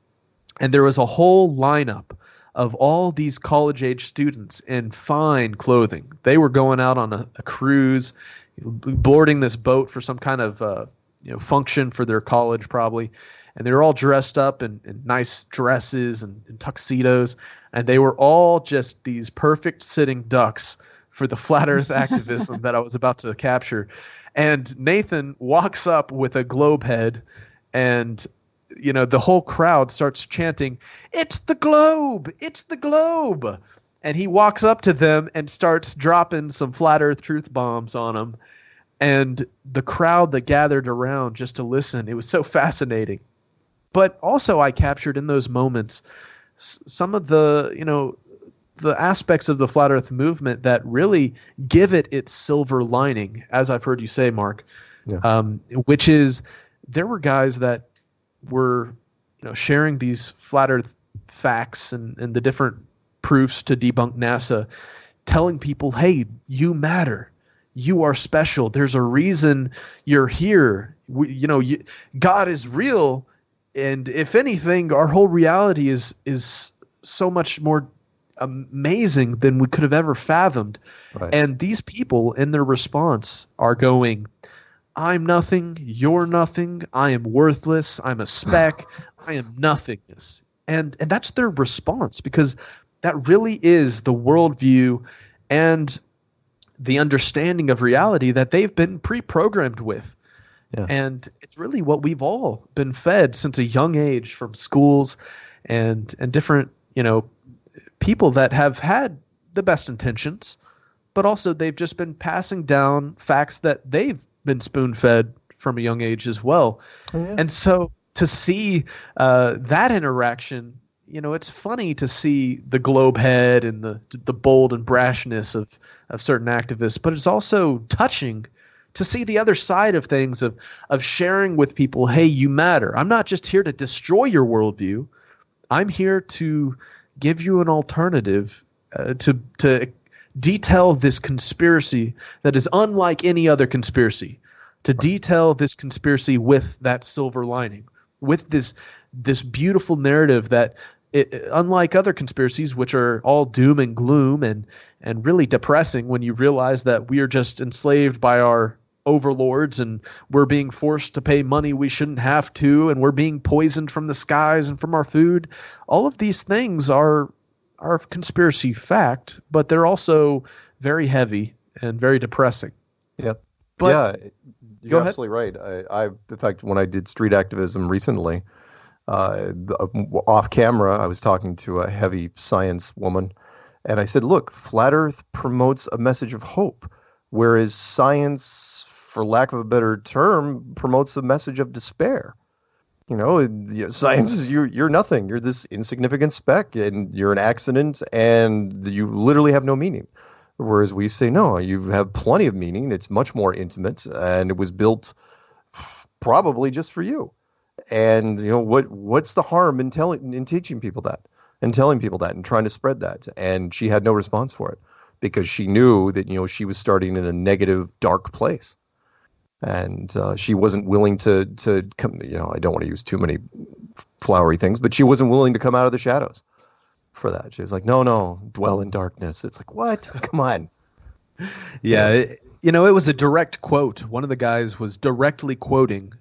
and there was a whole lineup of all these college-age students in fine clothing. They were going out on a cruise, boarding this boat for some kind of function for their college probably. And they were all dressed up in nice dresses and tuxedos. And they were all just these perfect sitting ducks for the flat Earth activism that I was about to capture. And Nathan walks up with a globe head, and the whole crowd starts chanting, "It's the globe! It's the globe!" And he walks up to them and starts dropping some flat Earth truth bombs on them. And the crowd that gathered around just to listen, it was so fascinating. But also I captured in those moments some of the aspects of the flat Earth movement that really give it its silver lining, as I've heard you say, Mark, which is there were guys that were sharing these flat Earth facts and the different proofs to debunk NASA, telling people, hey, you matter. You are special. There's a reason you're here. God is real. And if anything, our whole reality is so much more amazing than we could have ever fathomed. Right. And these people in their response are going, I'm nothing, you're nothing, I am worthless, I'm a speck, I am nothingness. And that's their response, because that really is the worldview and the understanding of reality that they've been pre-programmed with. Yeah. And it's really what we've all been fed since a young age from schools and different, people that have had the best intentions, but also they've just been passing down facts that they've been spoon-fed from a young age as well. Oh, yeah. And so to see that interaction, it's funny to see the globe head and the bold and brashness of certain activists, but it's also touching to see the other side of things, of sharing with people, hey, you matter. I'm not just here to destroy your worldview. I'm here to give you an alternative, to detail this conspiracy that is unlike any other conspiracy, to detail this conspiracy with that silver lining, with this beautiful narrative that, unlike other conspiracies, which are all doom and gloom and really depressing when you realize that we are just enslaved by our overlords and we're being forced to pay money we shouldn't have to, and we're being poisoned from the skies and from our food. All of these things are conspiracy fact, but they're also very heavy and very depressing. Yep. But yeah, you're absolutely right. I in fact, when I did street activism recently, off camera, I was talking to a heavy science woman, and I said, look, flat Earth promotes a message of hope, whereas science, for lack of a better term, promotes a message of despair. Science is you're nothing. You're this insignificant speck, and you're an accident, and you literally have no meaning. Whereas we say, no, you have plenty of meaning. It's much more intimate, and it was built probably just for you. And what's the harm in teaching people that and telling people that and trying to spread that? And she had no response for it, because she knew that she was starting in a negative, dark place, and she wasn't willing to come. I don't want to use too many flowery things, but she wasn't willing to come out of the shadows for that. She was like, no, dwell in darkness. It's like, what? Come on. Yeah, it was a direct quote. One of the guys was directly quoting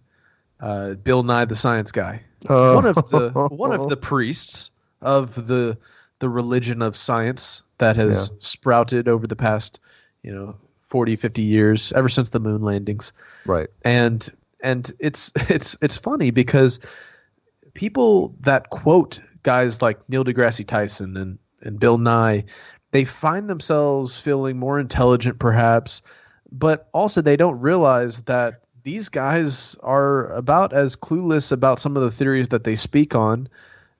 Bill Nye the Science Guy, one of the priests of the religion of science that has sprouted over the past 40, 50 years, ever since the moon landings. Right. And it's funny because people that quote guys like Neil deGrasse Tyson and Bill Nye, they find themselves feeling more intelligent perhaps, but also they don't realize that these guys are about as clueless about some of the theories that they speak on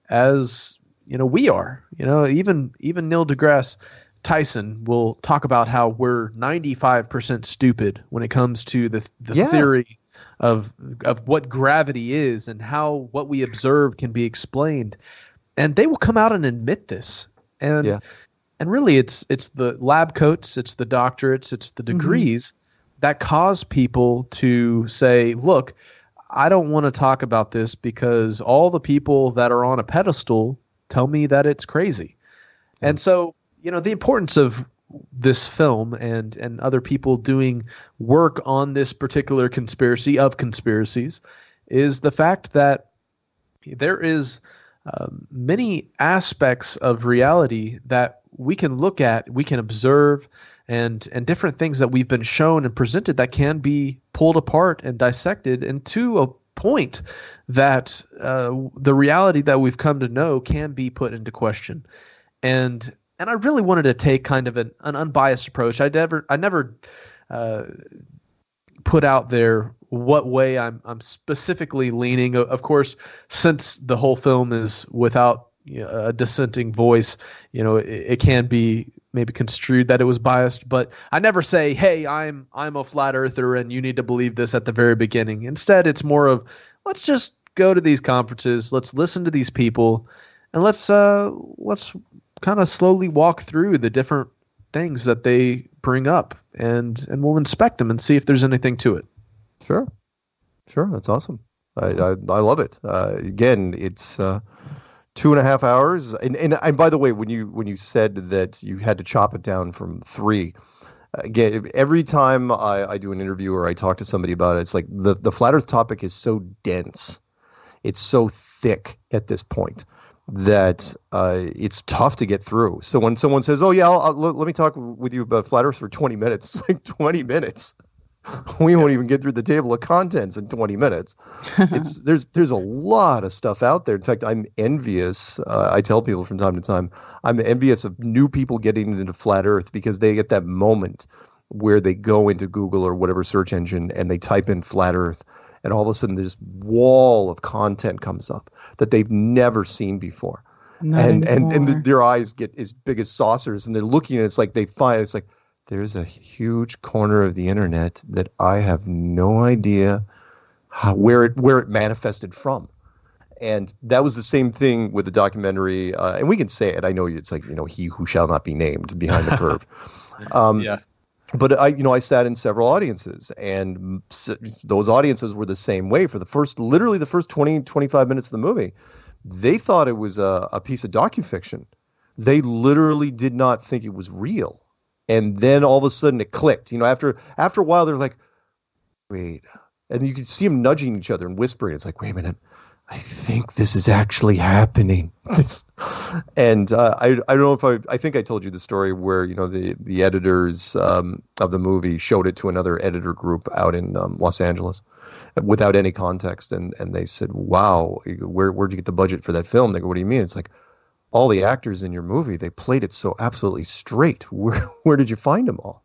as we are. Even Neil deGrasse Tyson will talk about how we're 95% stupid when it comes to the theory of what gravity is and how what we observe can be explained, and they will come out and admit this. And really, it's the lab coats, it's the doctorates, it's the degrees that cause people to say, look, I don't want to talk about this because all the people that are on a pedestal tell me that it's crazy. And so, the importance of this film and other people doing work on this particular conspiracy of conspiracies is the fact that there is many aspects of reality that we can look at, we can observe, and different things that we've been shown and presented that can be pulled apart and dissected, and to a point that the reality that we've come to know can be put into question. And I really wanted to take kind of an unbiased approach. I never put out there what way I'm specifically leaning. Of course, since the whole film is without a dissenting voice, it can be maybe construed that it was biased. But I never say, "Hey, I'm a flat earther, and you need to believe this" at the very beginning. Instead, it's more of, let's just go to these conferences, let's listen to these people, and let's kind of slowly walk through the different things that they bring up, and we'll inspect them and see if there's anything to it. Sure, that's awesome. I love it. Again, it's 2.5 hours, and by the way, when you said that you had to chop it down from 3, again, every time I do an interview or I talk to somebody about it, it's like the flat Earth topic is so dense, it's so thick at this point that it's tough to get through. So when someone says, "Oh yeah, let me talk with you about flat Earth for 20 minutes," it's like 20 minutes. We won't even get through the table of contents in 20 minutes. There's a lot of stuff out there. In fact, I'm envious. I tell people from time to time, I'm envious of new people getting into flat Earth, because they get that moment where they go into Google or whatever search engine and they type in flat Earth, and all of a sudden this wall of content comes up that they've never seen before. And their eyes get as big as saucers, and they're looking, and it's like it's like, there's a huge corner of the internet that I have no idea where it manifested from. And that was the same thing with the documentary. And we can say it. I know it's like, he who shall not be named, Behind the Curve. Yeah. But I sat in several audiences, and those audiences were the same way for literally the first 20, 25 minutes of the movie. They thought it was a piece of docufiction. They literally did not think it was real. And then all of a sudden it clicked. After a while, they're like, wait. And you could see them nudging each other and whispering. It's like, wait a minute, I think this is actually happening. And I don't know if I think I told you the story where, the editors of the movie showed it to another editor group out in Los Angeles without any context. And they said, wow, where'd you get the budget for that film? They go, what do you mean? It's like, all the actors in your movie, they played it so absolutely straight. Where did you find them all?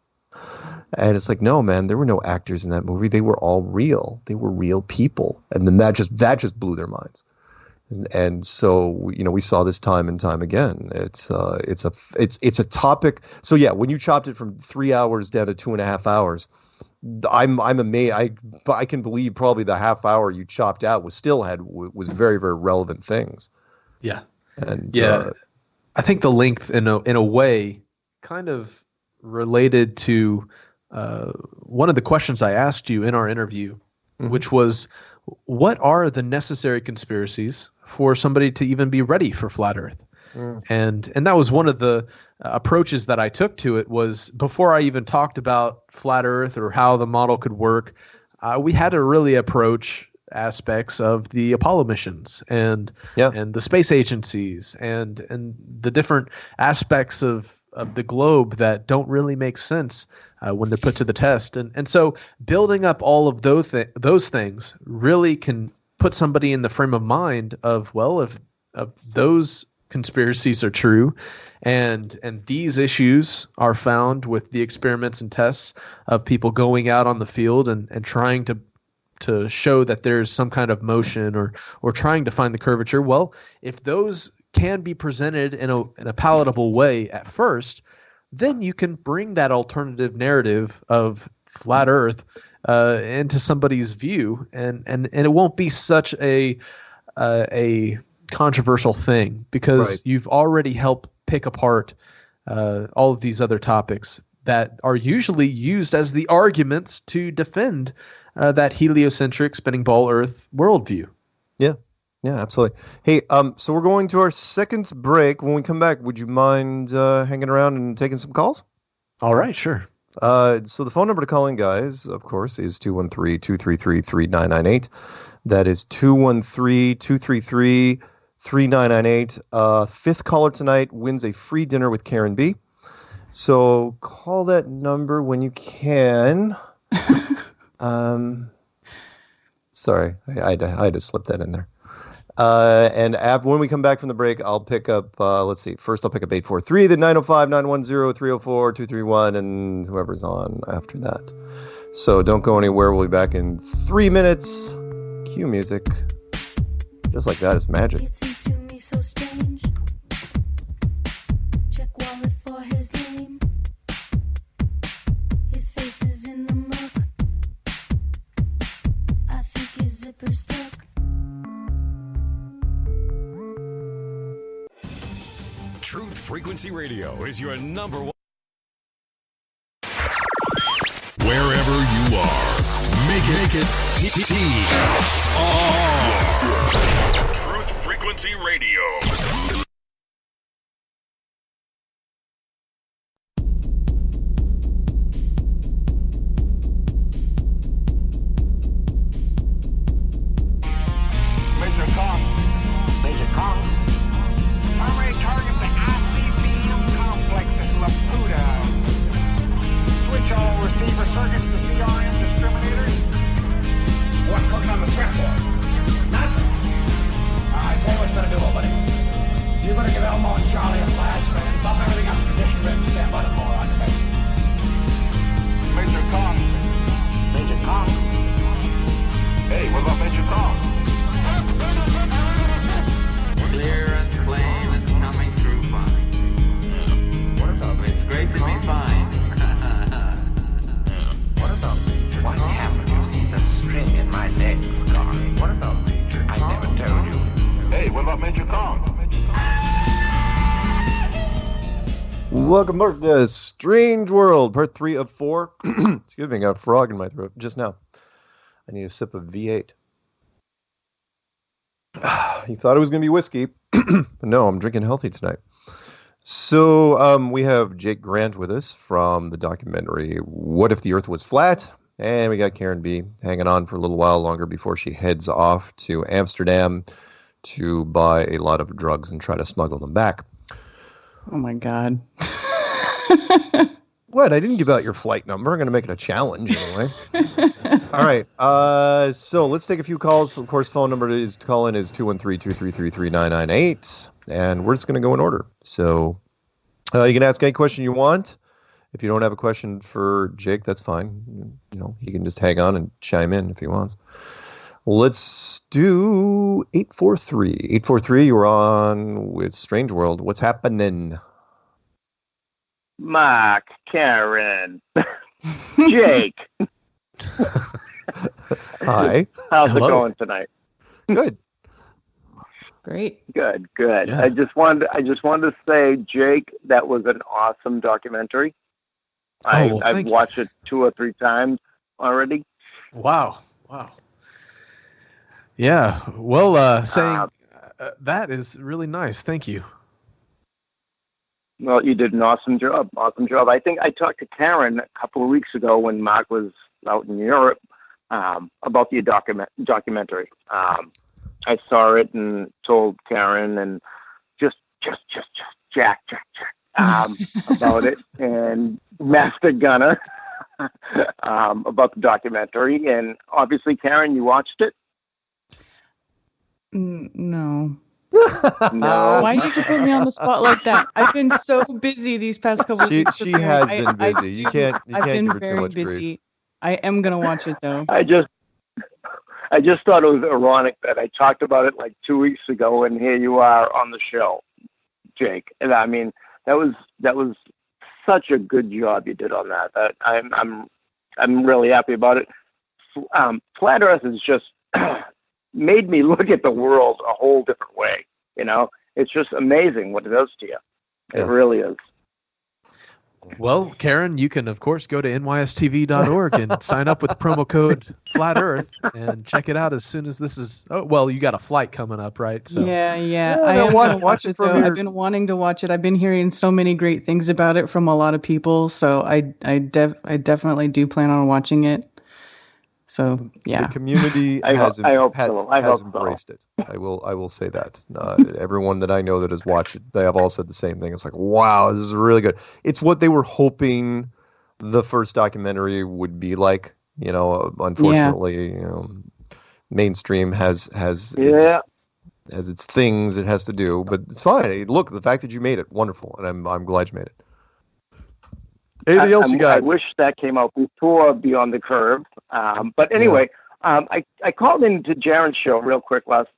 And it's like, no, man, there were no actors in that movie. They were all real. They were real people. And then that just blew their minds. And so, we saw this time and time again. It's a topic. So yeah, when you chopped it from 3 hours down to 2.5 hours, I'm amazed. I can believe probably the half hour you chopped out was very, very relevant things. Yeah. And I think the length in a way kind of related to one of the questions I asked you in our interview, which was, what are the necessary conspiracies for somebody to even be ready for flat Earth? And that was one of the approaches that I took to it. Was before I even talked about flat Earth or how the model could work, we had to really approach aspects of the Apollo missions and the space agencies and the different aspects of the globe that don't really make sense when they're put to the test. And so building up all of those things really can put somebody in the frame of mind of, well, if those conspiracies are true and these issues are found with the experiments and tests of people going out on the field and trying to show that there's some kind of motion or trying to find the curvature. Well, if those can be presented in a palatable way at first, then you can bring that alternative narrative of flat Earth into somebody's view, and it won't be such a controversial thing, because you've already helped pick apart all of these other topics that are usually used as the arguments to defend that heliocentric spinning ball Earth worldview. Yeah, absolutely. Hey, so we're going to our second break. When we come back, would you mind hanging around and taking some calls? All right, sure. So the phone number to call in, guys, of course, is 213-233-3998. That is 213-233-3998. Fifth caller tonight wins a free dinner with Karen B. So call that number when you can. Sorry, I had to slip that in there. And when we come back from the break, I'll pick up, let's see, first I'll pick up 843, then 905, 910, 304, 231, and whoever's on after that. So don't go anywhere. We'll be back in 3 minutes. Cue music. Just like that, it's magic. It seems to me so strange. Check wallet for his name. His face is in the muck. I think his zipper's stuck. Truth Frequency Radio is your number one. Wherever you are, make it Truth Frequency Radio. Major Kong. Major Kong. Primary target the ICBM complex at Laputa. Switch all receiver circuits to CRM discriminators. What's cooking on the threat board? Nothing. Alright, tell you what you better do, old buddy. You better give Elmo and Charlie a flash, man. Bump everything up to condition written, stand by the floor on your base. Major Kong. Major Kong. Hey, what about Major Kong? Clear and plain and coming through fine. What about It's great to be fine. What about Major What's happened? You see the string in my legs, Carl. What about Major I never told you. Hey, what about Major Kong? Welcome back to Strange World, part 3 of 4. Excuse me, I got a frog in my throat just now. I need a sip of V8. You thought it was going to be whiskey, but no, I'm drinking healthy tonight. So we have Jake Grant with us from the documentary What If the Earth Was Flat? And we got Karen B hanging on for a little while longer before she heads off to Amsterdam to buy a lot of drugs and try to smuggle them back. Oh my God. What? I didn't give out your flight number. I'm going to make it a challenge anyway. All right. So let's take a few calls. Of course, phone number to call in is 213-233-3998. And we're just going to go in order. So you can ask any question you want. If you don't have a question for Jake, that's fine. You know, he can just hang on and chime in if he wants. Let's do 843. 843, you're on with Strange World. What's happening? Mark, Karen, Jake. Hi. How's Hello. it going tonight? Good. Great. Good. Yeah. I just wanted to say, Jake, that was an awesome documentary. I've watched it 2 or 3 times already. Wow. Yeah. Well, saying that is really nice. Thank you. Well, you did an awesome job. I think I talked to Karen a couple of weeks ago when Mark was out in Europe about the documentary. I saw it and told Karen and just Jack about it, and Master Gunner about the documentary. And obviously, Karen, you watched it? No. No. Why did you put me on the spot like that? I've been so busy these past couple of weeks. She has been busy. You can't I've been give her too very much busy. grief. I am gonna watch it though. I just thought it was ironic that I talked about it like 2 weeks ago, and here you are on the show, Jake. And I mean, that was such a good job you did on that. I'm really happy about it. Flat Earth has just made me look at the world a whole different way. You know, it's just amazing what it does to you. It really is. Well, Karen, you can, of course, go to nystv.org and sign up with promo code Flat Earth and check it out as soon as this is. Oh, well, you got a flight coming up, right? So. Yeah. I am gonna watch it though. I've been wanting to watch it. I've been hearing so many great things about it from a lot of people. So I definitely do plan on watching it. So yeah, the community I has hope so. I has hope so. embraced it. I will say that. Everyone that I know that has watched it, they have all said the same thing. It's like, wow, this is really good. It's what they were hoping the first documentary would be like. You know, unfortunately, mainstream has its things it has to do, but it's fine. Look, the fact that you made it, wonderful, and I'm glad you made it. Anything else you got? I wish that came out before Beyond the Curve. But anyway, I called into Jaron's show real quick last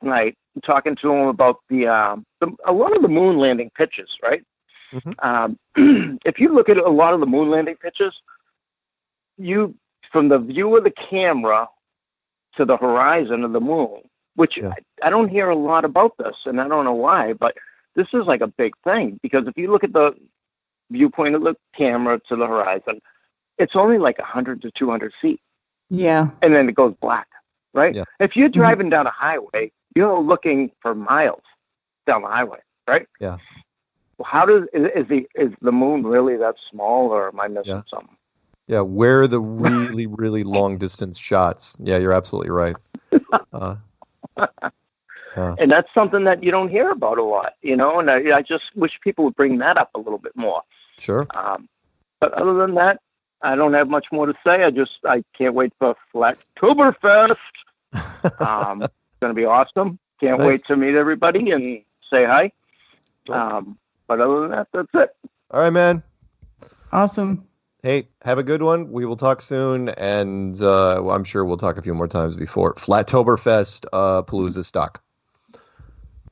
night, talking to him about a lot of the moon landing pictures, right? Mm-hmm. If you look at a lot of the moon landing pictures, from the view of the camera to the horizon of the moon, which I don't hear a lot about this, and I don't know why, but this is like a big thing, because if you look at the viewpoint of the camera to the horizon, it's only like 100 to 200 feet. Yeah. And then it goes black, right? Yeah. If you're driving down a highway, you're looking for miles down the highway, right? Yeah. Well, how is the moon really that small, or am I missing something? Yeah, where are the really, really long distance shots? Yeah, you're absolutely right. And that's something that you don't hear about a lot, and I just wish people would bring that up a little bit more. Sure. But other than that, I don't have much more to say. I can't wait for Flattoberfest. It's going to be awesome. Can't wait to meet everybody and say hi. But other than that, that's it. All right, man. Awesome. Hey, have a good one. We will talk soon, and I'm sure we'll talk a few more times before Flattoberfest Palooza stock.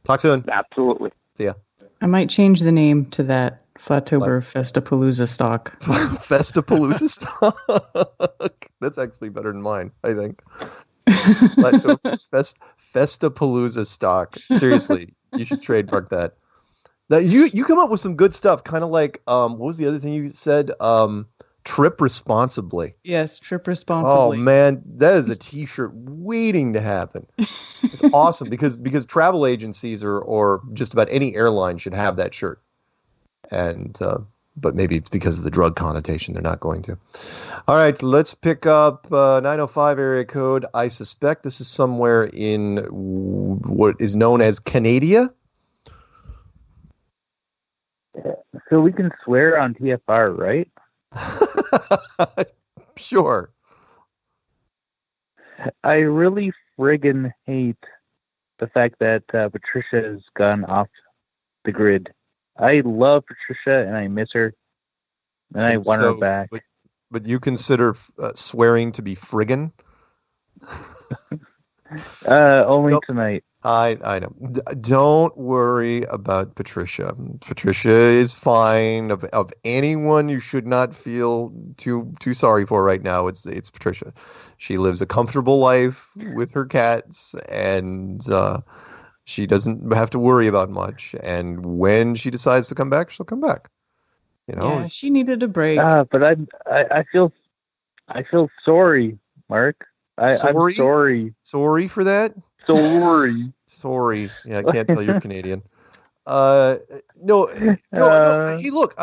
Talk soon. Absolutely. See ya. I might change the name to that Flattoberfestapalooza stock. Festapalooza stock. That's actually better than mine, I think. Festapalooza stock. Seriously, you should trademark that. You come up with some good stuff, kind of like what was the other thing you said? Trip responsibly. Yes, trip responsibly. Oh man, that is a T-shirt waiting to happen. It's awesome because travel agencies or just about any airline should have that shirt. And but maybe it's because of the drug connotation they're not going to. All right, let's pick up 905 area code. I suspect this is somewhere in what is known as Canada. So we can swear on TFR, right? Sure. I really friggin' hate the fact that Patricia has gone off the grid. I love Patricia and I miss her, and I want her back. But you consider swearing to be friggin'? Only tonight. I know. Don't worry about Patricia. Patricia is fine. Of anyone you should not feel too sorry for right now, it's Patricia. She lives a comfortable life with her cats, and she doesn't have to worry about much. And when she decides to come back, she'll come back. Yeah, she needed a break. But I feel sorry, Mark. I'm sorry. Sorry for that? Sorry. Yeah, I can't tell you're Canadian. No. Hey, look,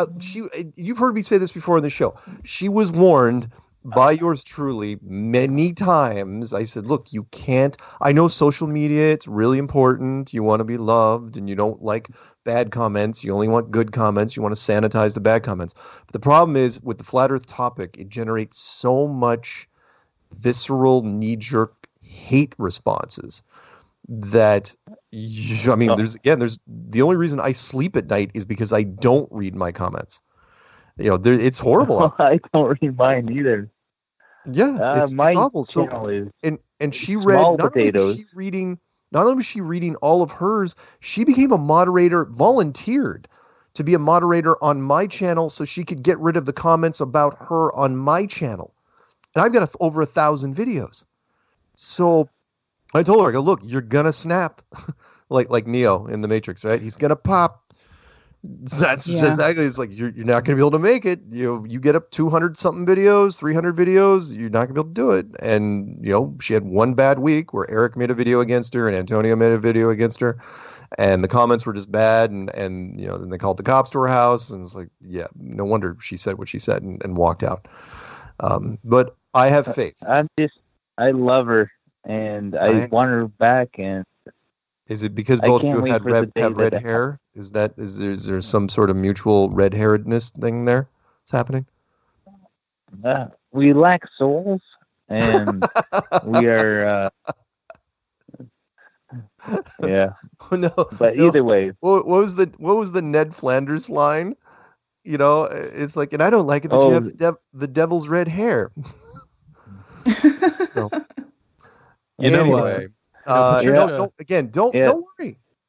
you've heard me say this before in the show. She was warned by yours truly many times. I said, look, you can't. I know social media, it's really important. You want to be loved, and you don't like bad comments. You only want good comments. You want to sanitize the bad comments. But the problem is with the flat Earth topic, it generates so much visceral, knee-jerk hate responses that there's the only reason I sleep at night is because I don't read my comments. It's horrible. I don't read mine either. Yeah, it's awful. So and she read not only was she reading all of hers, she became a moderator, volunteered to be a moderator on my channel so she could get rid of the comments about her on my channel. And I've got over 1,000 videos. So I told her, I go, look, you're going to snap like Neo in the Matrix, right? He's going to pop. That's just exactly, it's like, you're not going to be able to make it. You get up 200 something videos, 300 videos, you're not going to be able to do it. And, she had one bad week where Eric made a video against her and Antonio made a video against her. And the comments were just bad. And then they called the cops to her house. And it's like, yeah, no wonder she said what she said and walked out. But I have faith. I love her, and I want her back. And is it because both of you have red hair? Is there some sort of mutual red-hairedness thing there that's happening? We lack souls, and we are. Yeah. No. But either way, what was the Ned Flanders line? You know, it's like, and I don't like it that you have the devil's red hair. So, anyway, don't worry.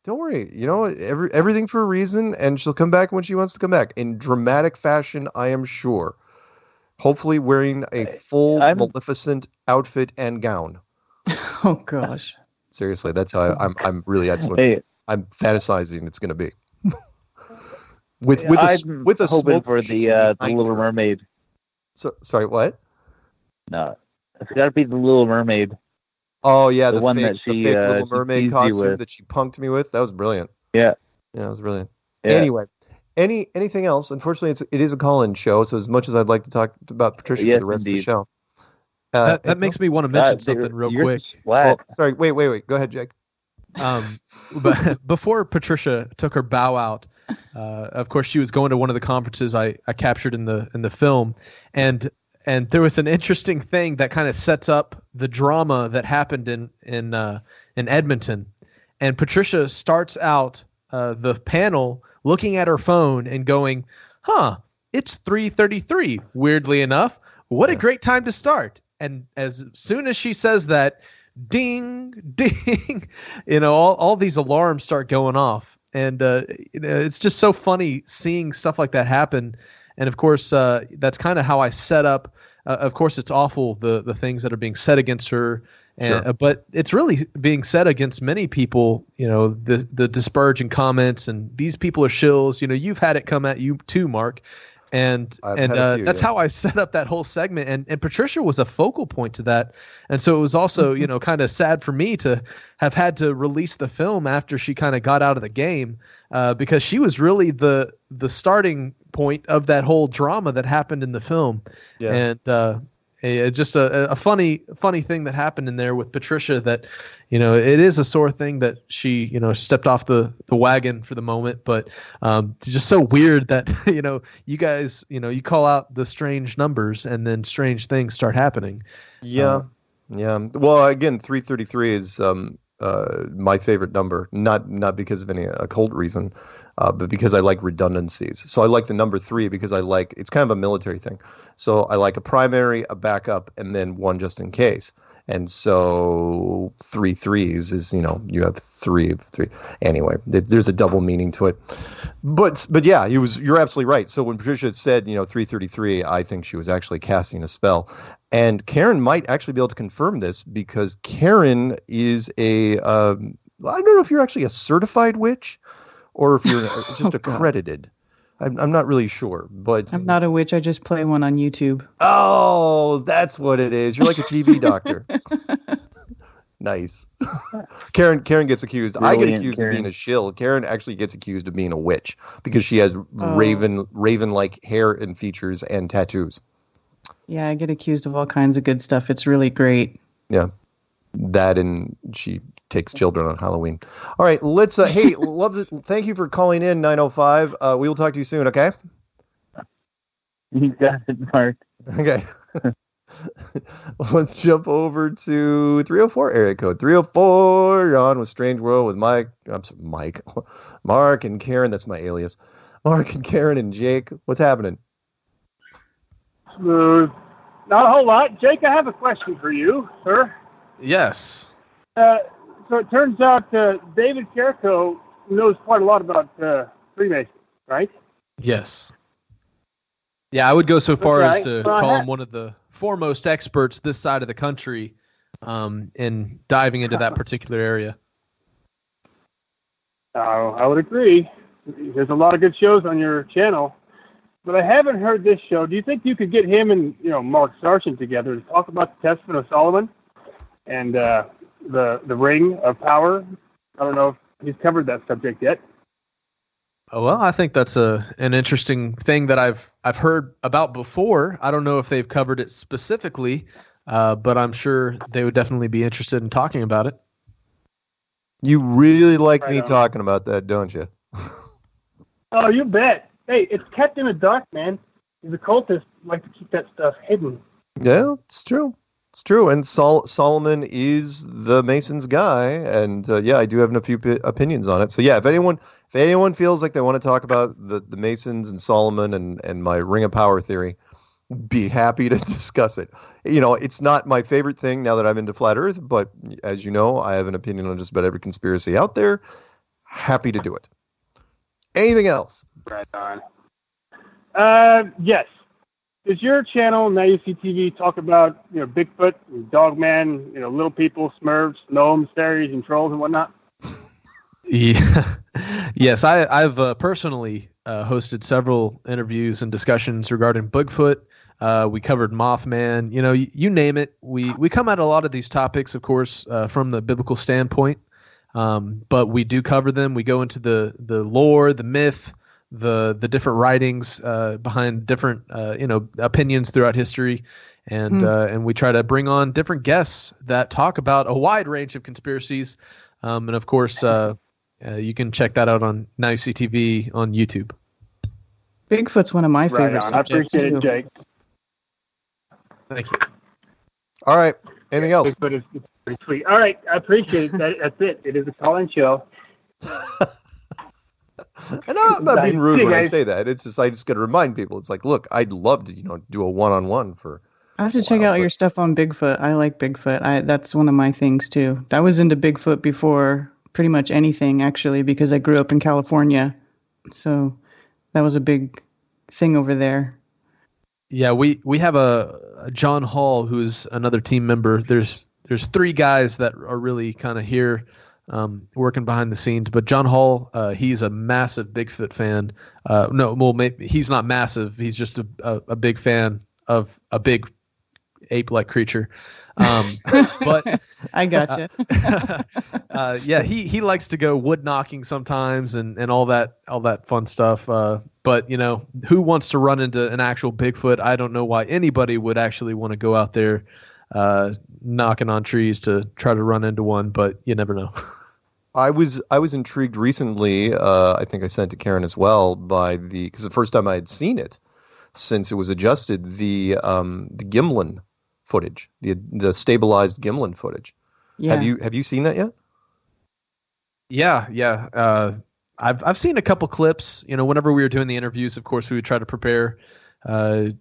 Don't worry. You know, everything for a reason, and she'll come back when she wants to come back in dramatic fashion, I am sure. Hopefully, wearing a full Maleficent outfit and gown. Oh gosh. Seriously, that's how I'm really. That's what I'm fantasizing it's going to be. with a hoping for the Little Mermaid. So sorry, what? No, it's got to be the Little Mermaid. Oh yeah, the one fake, that she the fake Little Mermaid costume that she punked me with. That was brilliant. Yeah, that was brilliant. Yeah. Anyway, anything else? Unfortunately, it is a call-in show, so as much as I'd like to talk about Patricia for the rest of the show. That makes me want to mention something real quick. Oh, sorry, wait. Go ahead, Jake. But before Patricia took her bow out, of course, she was going to one of the conferences I captured in the film, and there was an interesting thing that kind of sets up the drama that happened in Edmonton. And Patricia starts out the panel looking at her phone and going, "Huh, it's 3:33. Weirdly enough, what a great time to start." And as soon as she says that, ding, ding, all these alarms start going off. And it's just so funny seeing stuff like that happen. And of course, that's kind of how I set up. Of course, it's awful, the things that are being said against her. And, but it's really being said against many people, the disparaging comments, and these people are shills. You've had it come at you too, Mark. And that's how I set up that whole segment. And Patricia was a focal point to that. And so it was also, kind of sad for me to have had to release the film after she kind of got out of the game, because she was really the starting point of that whole drama that happened in the film. Yeah. And just a funny thing that happened in there with Patricia that, it is a sore thing that she, stepped off the wagon for the moment, but it's just so weird that, you guys, you call out the strange numbers and then strange things start happening. Yeah. Well, again, 333 is my favorite number, not because of any occult reason, but because I like redundancies. So I like the number 3 because it's kind of a military thing. So I like a primary, a backup, and then one just in case. And so 3 threes is, you have 3 of 3. Anyway, there's a double meaning to it. But yeah, you're absolutely right. So when Patricia said, 333, I think she was actually casting a spell. And Karen might actually be able to confirm this because Karen is I don't know if you're actually a certified witch or if you're just accredited. I'm not really sure, but I'm not a witch. I just play one on YouTube. Oh, that's what it is. You're like a TV doctor. Nice. Karen gets accused. Brilliant, I get accused of being a shill. Karen actually gets accused of being a witch because she has raven-like hair and features and tattoos. Yeah, I get accused of all kinds of good stuff. It's really great. Yeah. That, and she takes children on Halloween. All right, let's hey, thank you for calling in 905. We will talk to you soon, okay? You got it, Mark. Okay. Let's jump over to 304 area code. 304, you're on with Strange World with Mark and Karen. That's my alias. Mark and Karen and Jake. What's happening? Smooth. Not a whole lot. Jake, I have a question for you, sir. Yes. So it turns out David Carrico knows quite a lot about Freemasons, right? Yes. Yeah, I would go so far as to call him one of the foremost experts this side of the country in diving into that particular area. I would agree. There's a lot of good shows on your channel, but I haven't heard this show. Do you think you could get him and Mark Sargent together to talk about the Testament of Solomon and the Ring of Power? I don't know if he's covered that subject yet. Oh, well, I think that's an interesting thing that I've heard about before. I don't know if they've covered it specifically, but I'm sure they would definitely be interested in talking about it. You really like me on. talking about that, don't you? Oh, you bet. Hey, it's kept in the dark, man. The cultists like to keep that stuff hidden. Yeah, it's true. It's true. And Solomon is the Masons guy, and yeah, I do have a few opinions on it. So yeah, if anyone feels like they want to talk about the Masons and Solomon and my Ring of Power theory, be happy to discuss it. It's not my favorite thing now that I'm into flat Earth, but as you know, I have an opinion on just about every conspiracy out there. Happy to do it. Anything else? Right on. Yes. Does your channel, NYSTV, talk about Bigfoot, Dogman, little people, Smurfs, gnomes, fairies, and trolls and whatnot? Yeah. Yes, I've personally hosted several interviews and discussions regarding Bigfoot. We covered Mothman. You name it. We come at a lot of these topics, of course, from the biblical standpoint, but we do cover them. We go into the lore, the myth, the different writings behind different opinions throughout history, and we try to bring on different guests that talk about a wide range of conspiracies, and of course you can check that out on NYSTV on YouTube. Bigfoot's one of my favorite subjects. I appreciate it, Jake. Thank you. All right. Anything else? Bigfoot is pretty sweet. All right, I appreciate it. That's it. It is a call-in show. And I'm not being rude when I say that. It's just I just got to remind people. It's like, look, I'd love to do a one-on-one for. I have to check out your stuff on Bigfoot. I like Bigfoot. That's one of my things too. I was into Bigfoot before pretty much anything, actually, because I grew up in California, so that was a big thing over there. Yeah, we have a John Hall, who's another team member. There's three guys that are really kind of here working behind the scenes, but John Hall, he's a massive Bigfoot fan. Maybe he's not massive. He's just a big fan of a big ape-like creature. But I gotcha. Yeah, he likes to go wood knocking sometimes and all that fun stuff. But who wants to run into an actual Bigfoot? I don't know why anybody would actually want to go out there knocking on trees to try to run into one, but you never know. I was intrigued recently. I think I sent to Karen as well because the first time I had seen it since it was adjusted, the Gimlin footage, the stabilized Gimlin footage. Yeah. Have you seen that yet? Yeah. I've seen a couple clips. Whenever we were doing the interviews, of course, we would try to prepare,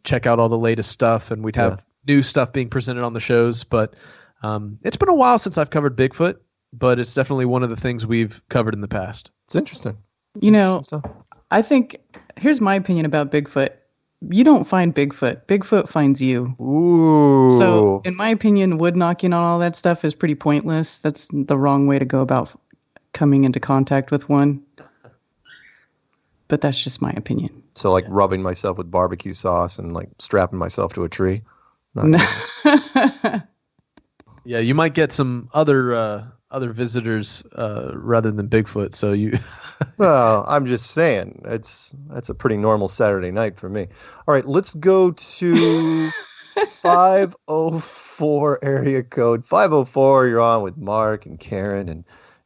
check out all the latest stuff, and we'd have new stuff being presented on the shows. But it's been a while since I've covered Bigfoot, but it's definitely one of the things we've covered in the past. It's interesting. I think here's my opinion about Bigfoot. You don't find Bigfoot. Bigfoot finds you. Ooh. So, in my opinion, wood knocking on all that stuff is pretty pointless. That's the wrong way to go about coming into contact with one. But that's just my opinion. So, like rubbing myself with barbecue sauce and like strapping myself to a tree. Yeah, you might get some other visitors rather than Bigfoot. So you. Well, I'm just saying that's a pretty normal Saturday night for me. All right, let's go to 504 area code 504. You're on with Mark and Karen and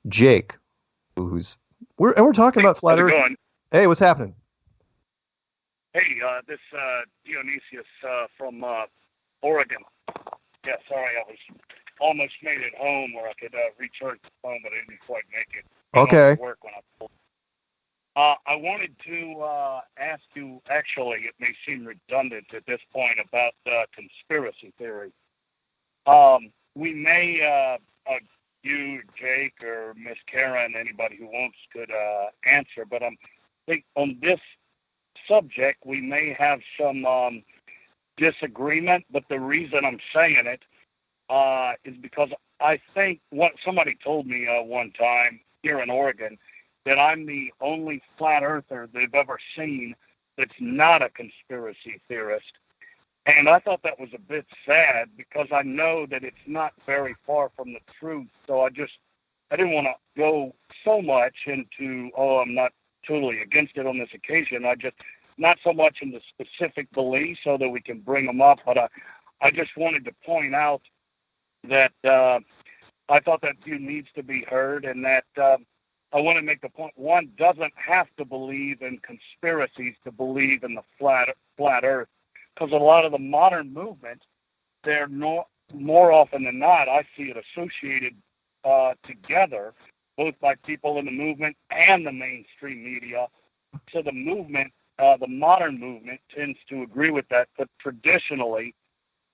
Jake, we're talking about flat Earth. Hey, what's happening? Hey, this Dionysius from Oregon. Yeah, sorry, I was almost made it home where I could recharge the phone, but I didn't quite make it. Okay. Work when I pulled. I wanted to ask you, actually, it may seem redundant at this point, about conspiracy theory. We may, you, Jake, or Miss Karen, anybody who wants could answer, but I think on this subject we may have some disagreement, but the reason I'm saying it is because I think somebody told me one time here in Oregon that I'm the only flat earther they've ever seen that's not a conspiracy theorist. And I thought that was a bit sad because I know that it's not very far from the truth. So I didn't want to go so much into, I'm not totally against it on this occasion. I just, not so much in the specific beliefs so that we can bring them up, but I just wanted to point out that I thought that view needs to be heard, and that I want to make the point, one doesn't have to believe in conspiracies to believe in the flat earth, because a lot of the modern movement, they're more often than not, I see it associated together, both by people in the movement and the mainstream media. So the movement, the modern movement, tends to agree with that, but traditionally,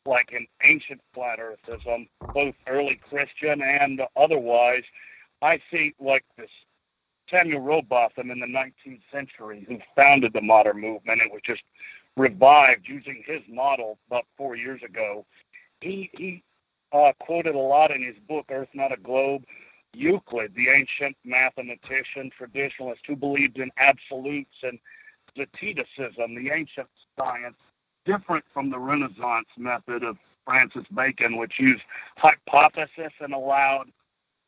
like in ancient flat earthism, both early Christian and otherwise, I see like this Samuel Rowbotham in the 19th century, who founded the modern movement. It was just revived using his model about 4 years ago. He quoted a lot in his book, Earth Not a Globe, Euclid, the ancient mathematician, traditionalist who believed in absolutes, and Zaceticism, the ancient science, different from the Renaissance method of Francis Bacon, which used hypothesis and allowed,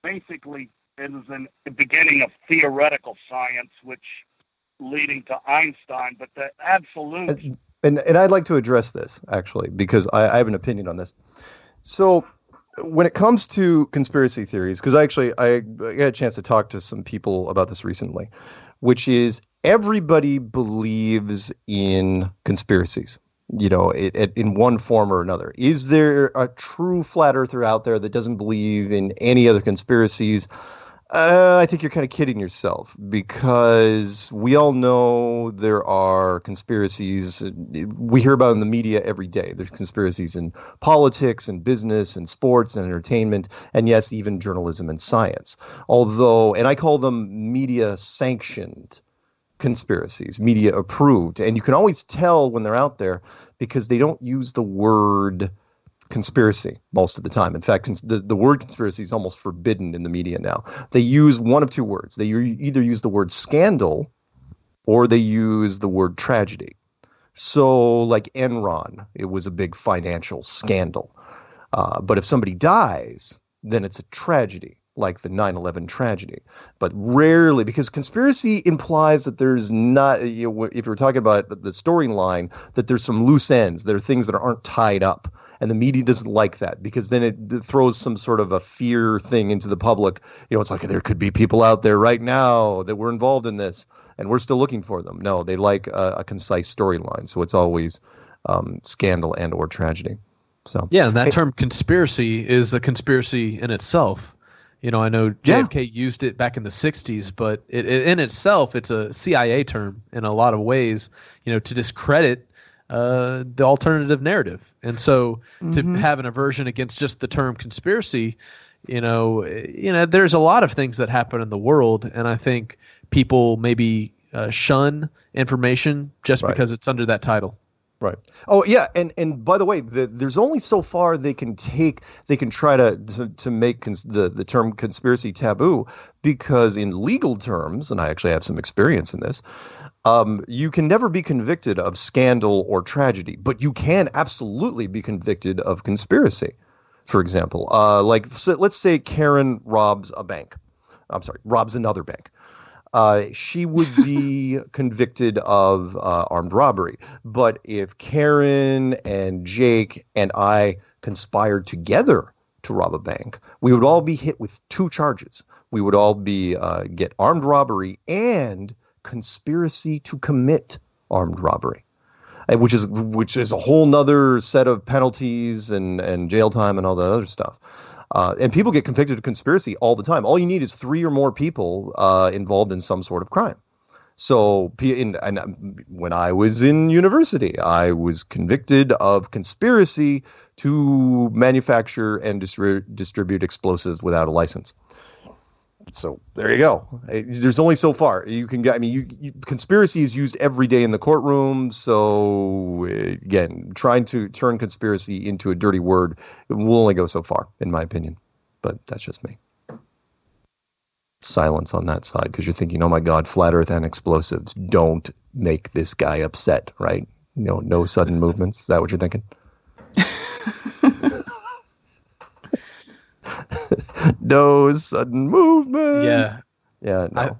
basically, it was the beginning of theoretical science, which leading to Einstein, but the absolute. And I'd like to address this, actually, because I have an opinion on this. So when it comes to conspiracy theories, because I got a chance to talk to some people about this recently, which is everybody believes in conspiracies, you know, in one form or another. Is there a true flat earther out there that doesn't believe in any other conspiracies? I think you're kind of kidding yourself, because we all know there are conspiracies. We hear about in the media every day. There's conspiracies in politics and business and sports and entertainment, and yes, even journalism and science. Although, and I call them media sanctioned conspiracies, media approved. And you can always tell when they're out there because they don't use the word conspiracy most of the time. In fact, the word conspiracy is almost forbidden in the media now. They use one of two words. They either use the word scandal or they use the word tragedy. So like Enron, it was a big financial scandal. But if somebody dies, then it's a tragedy, like the 9/11 tragedy. But rarely, because conspiracy implies that there's not, if you're talking about the storyline, that there's some loose ends. There are things that aren't tied up. And the media doesn't like that, because then it throws some sort of a fear thing into the public. You know, it's like there could be people out there right now that were involved in this, and we're still looking for them. No, they like a concise storyline. So it's always scandal and or tragedy. So yeah, and that term conspiracy is a conspiracy in itself. You know, I know JFK used it back in the 60s, but in itself, it's a CIA term in a lot of ways, you know, to discredit the alternative narrative. And so to have an aversion against just the term conspiracy, you know, there's a lot of things that happen in the world. And I think people maybe shun information just because it's under that title. Right. Oh, yeah. And by the way, there's only so far they can try to make the term conspiracy taboo, because in legal terms, and I actually have some experience in this, you can never be convicted of scandal or tragedy, but you can absolutely be convicted of conspiracy. For example, so let's say Karen robs a bank. I'm sorry, robs another bank. She would be convicted of armed robbery. But if Karen and Jake and I conspired together to rob a bank, we would all be hit with two charges. We would all be get armed robbery and conspiracy to commit armed robbery, which is a whole nother set of penalties and jail time and all that other stuff. And people get convicted of conspiracy all the time. All you need is 3 or more people involved in some sort of crime. So when I was in university, I was convicted of conspiracy to manufacture and distribute explosives without a license. So there you go. There's only so far you can get. I mean, conspiracy is used every day in the courtroom. So again, trying to turn conspiracy into a dirty word will only go so far, in my opinion. But that's just me. Silence on that side, because you're thinking, oh my God, flat Earth and explosives. Don't make this guy upset, right? No sudden movements. Is that what you're thinking? No sudden movements. Yeah. No.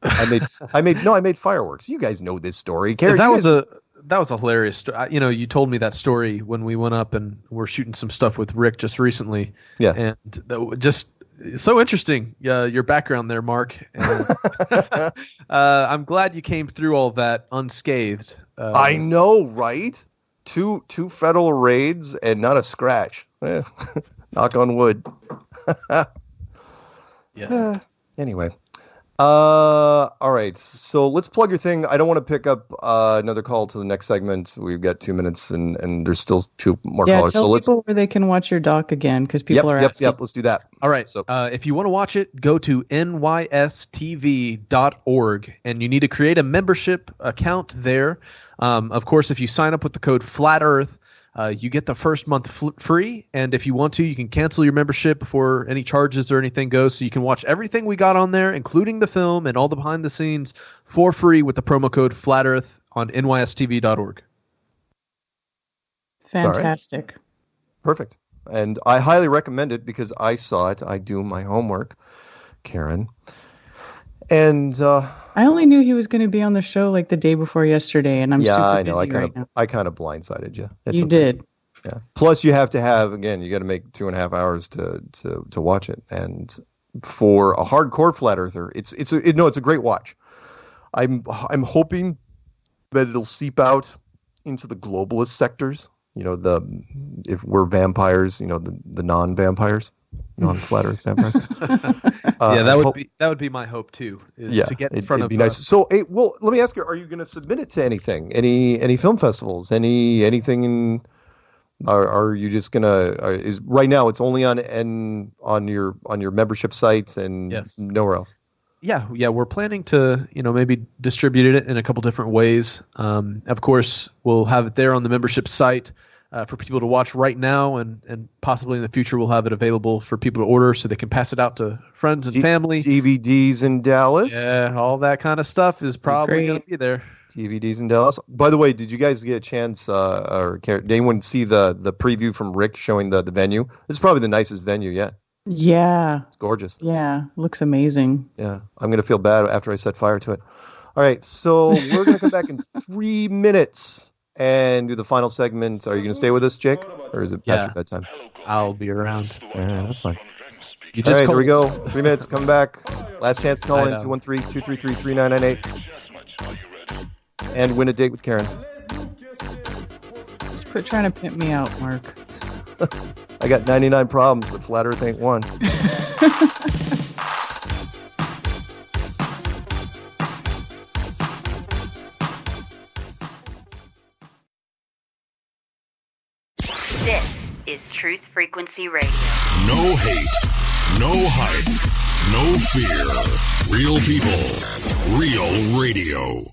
I made fireworks. You guys know this story. Karen, That was a hilarious story. You know, you told me that story when we went up and we're shooting some stuff with Rick just recently. Yeah. And just so interesting. Your background there, Mark. And, I'm glad you came through all that unscathed. I know, right? Two federal raids and not a scratch. Knock on wood. Yeah. Anyway. All right. So let's plug your thing. I don't want to pick up another call to the next segment. We've got 2 minutes and there's still 2 more callers. Tell So people where they can watch your doc again, because people are asking. Yep. Let's do that. All right. So if you want to watch it, go to NYSTV.org and you need to create a membership account there. Of course, if you sign up with the code FlatEarth, you get the first month free, and if you want to, you can cancel your membership before any charges or anything goes, so you can watch everything we got on there, including the film and all the behind the scenes, for free with the promo code FlatEarth on nystv.org. Fantastic. Right. Perfect. And I highly recommend it because I saw it. I do my homework, Karen. And I only knew he was going to be on the show like the day before yesterday, and I'm super busy right now. I kind of blindsided you. You did. Yeah. Plus, you have to have, again, you got to make 2.5 hours to watch it. And for a hardcore flat earther, it's a great watch. I'm hoping that it'll seep out into the globalist sectors. You know, if we're vampires, you know, the non-vampires. Non-flat Earth vampires. That would be my hope too. To get in front of. It'd be nice. So, well, let me ask you: are you going to submit it to anything? Any film festivals? Anything? Are you just gonna? Is right now it's only on your membership sites and nowhere else? Yeah, we're planning to maybe distribute it in a couple different ways. Of course, we'll have it there on the membership site. For people to watch right now, and possibly in the future we'll have it available for people to order so they can pass it out to friends and family. DVDs in Dallas. Yeah, all that kind of stuff is probably going to be there. DVDs in Dallas. By the way, did you guys get a chance or did anyone see the preview from Rick showing the venue? This is probably the nicest venue yet. Yeah. It's gorgeous. Yeah, looks amazing. Yeah, I'm going to feel bad after I set fire to it. All right, so we're going to come back in 3 minutes. And do the final segment. Are you going to stay with us, Jake? Or is it past your bedtime? I'll be around. Yeah, that's fine. All right, here we go. 3 minutes. Come back. Last chance to call in. 213-233-3998. And win a date with Karen. Just quit trying to pimp me out, Mark. I got 99 problems, but Flat Earth ain't one. This is Truth Frequency Radio. No hate, no hype, no fear. Real people, real radio.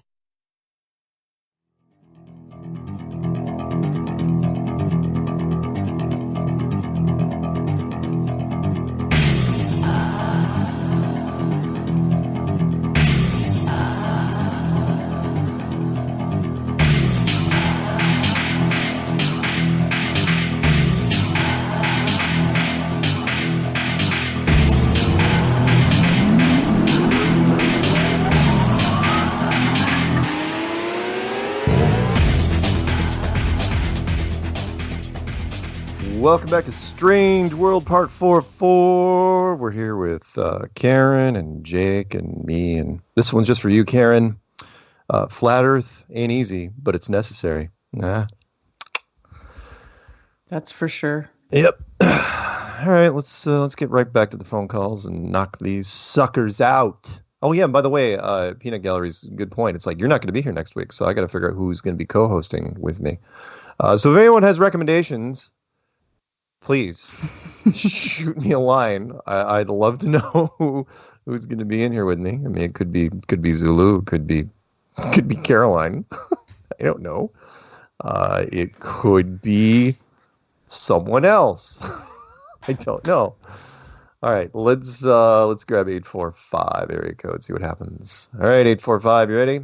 Welcome back to Strange World Part 4. We're here with Karen and Jake and me, and this one's just for you, Karen. Flat Earth ain't easy, but it's necessary. Nah. That's for sure. Yep. All right, let's get right back to the phone calls and knock these suckers out. Oh yeah, and by the way, Peanut Gallery's a good point. It's like you're not going to be here next week, so I got to figure out who's going to be co-hosting with me. So if anyone has recommendations, please shoot me a line. I'd love to know who's going to be in here with me. I mean, it could be Zulu, could be Caroline. I don't know. It could be someone else. I don't know. All right, let's grab 845 area code. See what happens. All right, 845. You ready?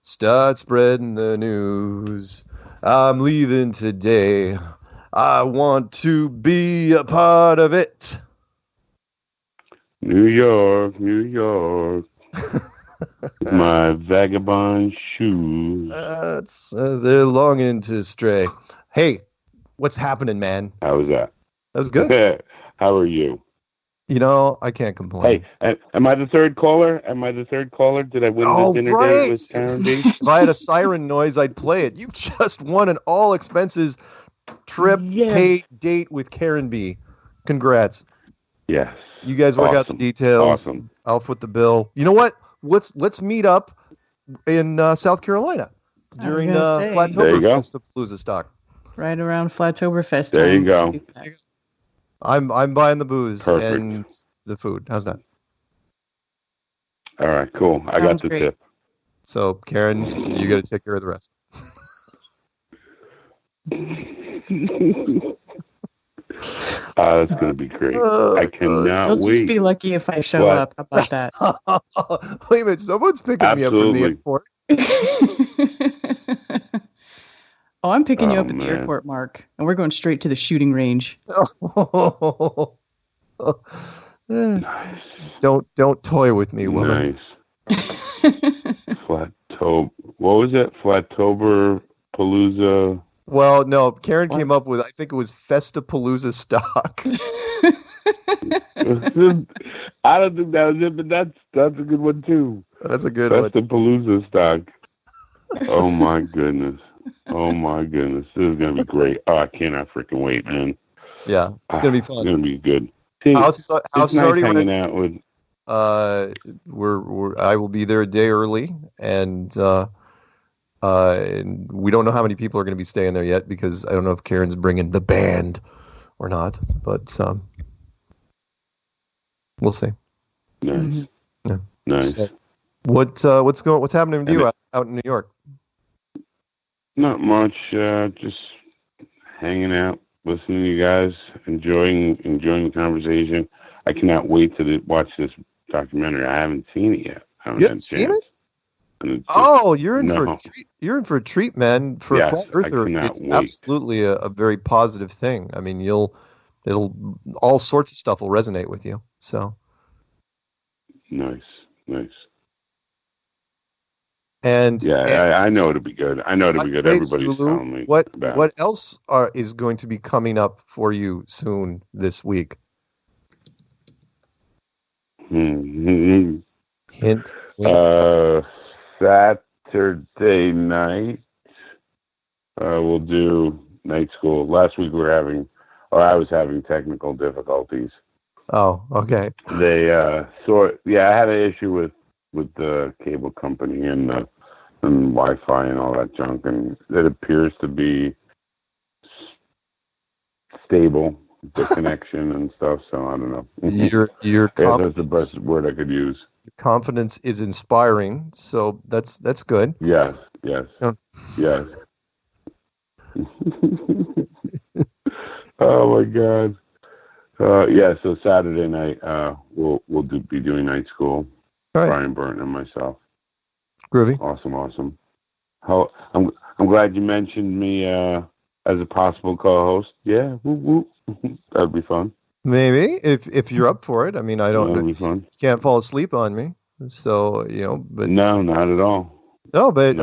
Start spreading the news. I'm leaving today. I want to be a part of it. New York, New York. My vagabond shoes. They're longing to stray. Hey, what's happening, man? How was that? That was good. How are you? I can't complain. Hey, am I the third caller? Did I win the dinner date with Karen B? If I had a siren noise, I'd play it. You just won an all expenses trip paid date with Karen B. Congrats. Yes. You guys work out the details. Awesome. I'll foot the bill. You know what? Let's meet up in South Carolina during Flattoberfest stock. Right around Flattoberfest. There you go. I'm buying the booze Perfect. and the food. How's that? All right, cool. I got the tip. So, Karen, you got to take care of the rest. That's going to be great. I cannot You'll wait. just be lucky if I show up. How about that? Wait a minute. Someone's picking me up from the airport. Oh, I'm picking you up at the airport, Mark, and we're going straight to the shooting range. Nice. Don't toy with me, woman. Nice. What was it? Flattoberpalooza. Well, no. Karen came up with, I think it was Festapalooza stock. I don't think that was it, but that's a good one too. That's a good one. Festapalooza stock. Oh my goodness. Oh my goodness. This is gonna be great. Oh, I cannot freaking wait, man. Yeah, it's gonna be fun. It's gonna be good. See, How's nice hanging out with. I will be there a day early, and we don't know how many people are going to be staying there yet because I don't know if Karen's bringing the band or not, but we'll see. Nice. Mm-hmm. Yeah. Nice. So, what's happening with you out in New York? Not much. Just hanging out, listening to you guys, enjoying the conversation. I cannot wait to watch this documentary. I haven't seen it yet. You haven't seen it? You're in for a treat. You're in for a treat, man. For a flat earther, it's absolutely a very positive thing. I mean, all sorts of stuff will resonate with you. So nice. And I know it'll be good. Everybody's telling me about what else is going to be coming up for you soon this week? Mm-hmm. Hint. Saturday night, we'll do night school. Last week I was having technical difficulties. Oh, okay. They I had an issue with the cable company and Wi-Fi and all that junk, and it appears to be stable, the connection and stuff. So I don't know. Your that's the best word I could use. Confidence is inspiring, so that's good. Yes. Yes. Oh my God. So Saturday night, we'll be doing night school. All right. Brian Burton and myself. Groovy. Awesome. I'm glad you mentioned me as a possible co-host. Yeah, whoop. That'd be fun. Maybe if you're up for it. I mean, I don't. That'd be fun. You can't fall asleep on me, so But no, not at all. No, but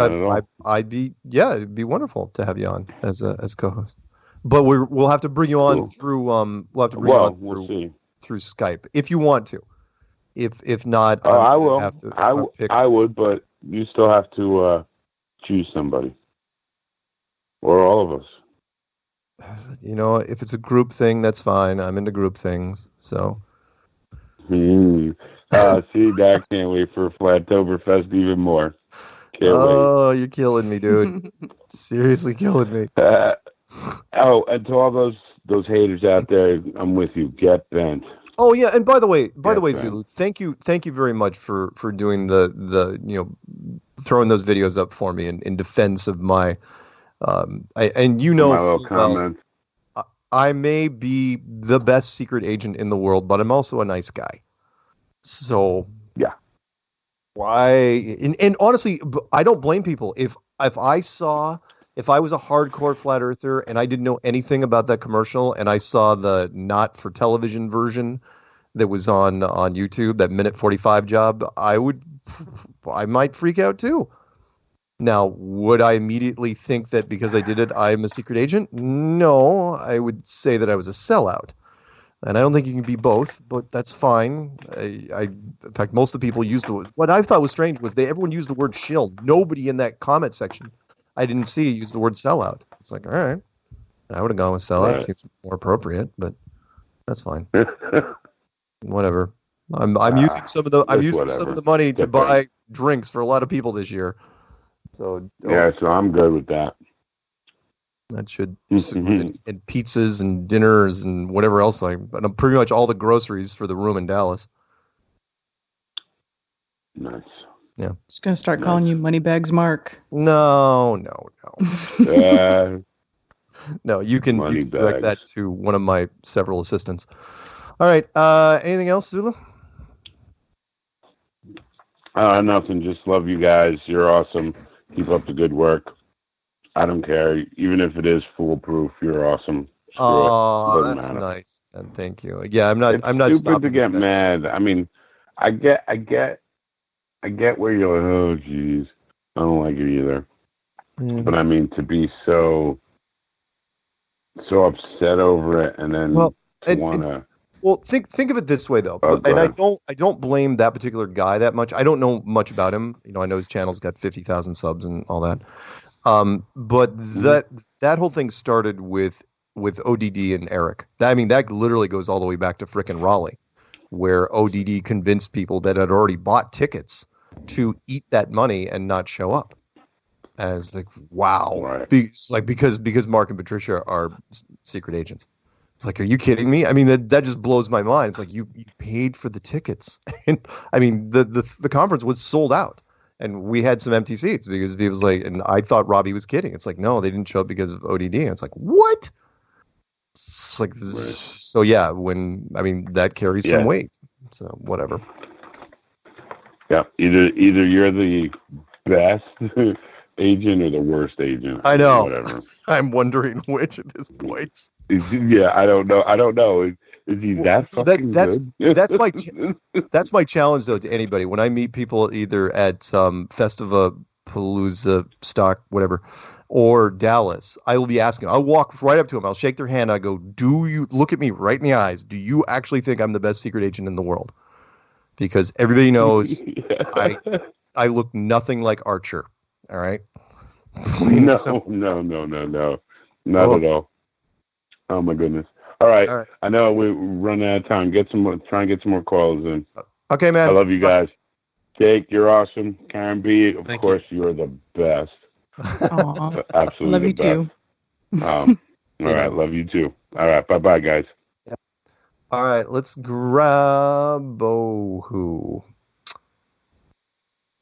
I'd be. Yeah, it'd be wonderful to have you on as co-host. But we'll have to bring you on through. We'll have to bring you on through Skype if you want to. If not, I will. I would, but you still have to choose somebody, or all of us. If it's a group thing, that's fine. I'm into group things, so. See, I can't wait for Flattoberfest even more. Can't wait. You're killing me, dude. Seriously killing me. And to all those haters out there, I'm with you. Get bent. Oh yeah, and by the way, Zulu, thank you very much for doing the throwing those videos up for me in defense of my my little comments. I may be the best secret agent in the world, but I'm also a nice guy. So yeah, why? And honestly, I don't blame people. If I was a hardcore flat earther and I didn't know anything about that commercial, and I saw the not for television version that was on YouTube, that minute 45 job, I might freak out too. Now, would I immediately think that because I did it, I'm a secret agent? No, I would say that I was a sellout. And I don't think you can be both, but that's fine. In fact, most of the people used what I thought was strange was everyone used the word shill. Nobody in that comment section I didn't see use the word sellout. It's like, all right, I would have gone with sellout. Right. Seems more appropriate, but that's fine. Whatever. I'm using some of the money to buy drinks for a lot of people this year. So so I'm good with that. That should and pizzas and dinners and whatever else but pretty much all the groceries for the room in Dallas. Nice. Yeah. Just gonna start calling you Moneybags Mark. No. No, you can direct that to one of my several assistants. All right. Anything else, Zula? Nothing. Just love you guys. You're awesome. Keep up the good work. I don't care, even if it is foolproof. You're awesome. Oh, that's nice. And thank you. Yeah, I'm not. I'm not stupid to get mad. I mean, I get where you're like, oh, geez, I don't like it either. Mm. But I mean, to be so upset over it, and then Well, think of it this way though, and I don't blame that particular guy that much. I don't know much about him. I know his channel's got 50,000 subs and all that. But that whole thing started with ODD and Eric. That literally goes all the way back to frickin' Raleigh, where ODD convinced people that had already bought tickets to eat that money and not show up. And it's like, wow, right. because Mark and Patricia are secret agents. It's like, are you kidding me? I mean, that just blows my mind. It's like you paid for the tickets, and I mean the conference was sold out. And we had some empty seats because people's like, and I thought Robbie was kidding. It's like, no, they didn't show up because of ODD. And it's like, what? It's like, so yeah, that carries some weight. So whatever. Yeah, either you're the best agent or the worst agent. I know. Whatever. I'm wondering which at this point. Yeah, I don't know. Is he that fucking good? That's my challenge though to anybody. When I meet people either at Festiva, Palooza, Stock, whatever, or Dallas, I will be asking. I'll walk right up to them. I'll shake their hand. I go, "Do you look at me right in the eyes? Do you actually think I'm the best secret agent in the world?" Because everybody knows I look nothing like Archer. All right. No, not at all. Oh my goodness. All right. I know we're running out of time. Try and get some more calls in. Okay, man. I love you guys. Jake, you're awesome. Karen B, of course, you're the best. Absolutely. Love you too. All right. Love you too. All right. Bye-bye, guys. Yeah. All right. Let's grab Bohu.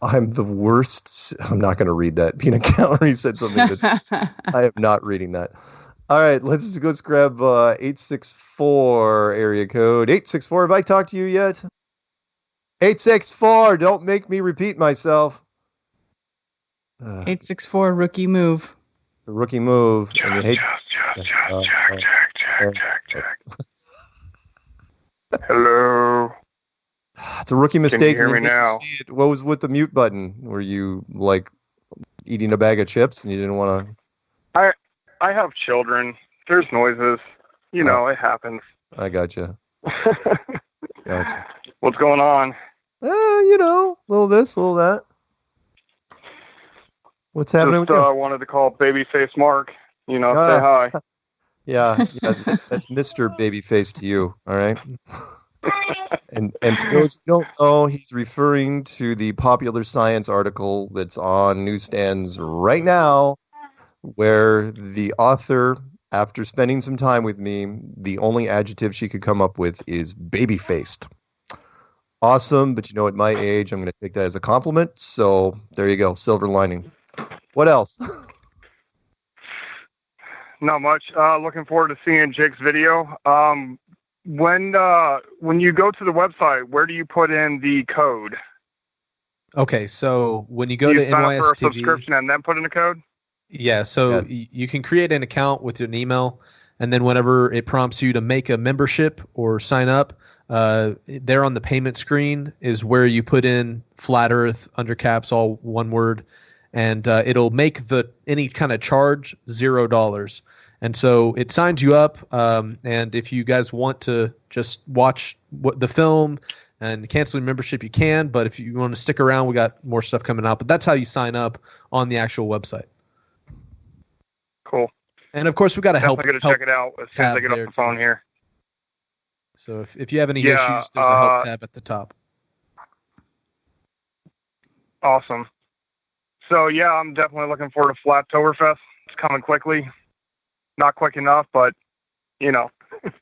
I'm the worst. I'm not going to read that. Peanut Gallery said something that's I am not reading that. All right, let's grab 864 area code. 864, have I talked to you yet? 864, don't make me repeat myself. 864, rookie move. The rookie move. Hello. It's a rookie mistake. Can you hear me now? What was with the mute button? Were you like eating a bag of chips and you didn't want to? I have children. There's noises. It happens. I gotcha. Gotcha. What's going on? Little this, little that. What's happening with you? I wanted to call Babyface Mark. Say hi. Yeah, that's Mr. Babyface to you. All right. And to those who don't know, he's referring to the Popular Science article that's on newsstands right now, where the author, after spending some time with me, the only adjective she could come up with is baby-faced. Awesome, but at my age, I'm going to take that as a compliment. So there you go, silver lining. What else? Not much. Looking forward to seeing Jake's video. When you go to the website, where do you put in the code? Okay, so when you go to sign up for a NYSTV, subscription and then put in a code? Yeah, so you can create an account with an email, and then whenever it prompts you to make a membership or sign up, there on the payment screen is where you put in Flat Earth under caps, all one word, and it'll make any kind of charge $0. And so it signs you up. And if you guys want to just watch the film and cancel your membership, you can. But if you want to stick around, we got more stuff coming out. But that's how you sign up on the actual website. Cool. And of course, we got to help. I'm going to check it out as soon as I get off the phone here. So if you have any issues, there's a help tab at the top. Awesome. So yeah, I'm definitely looking forward to Flattoberfest. It's coming quickly. Not quick enough, but you know.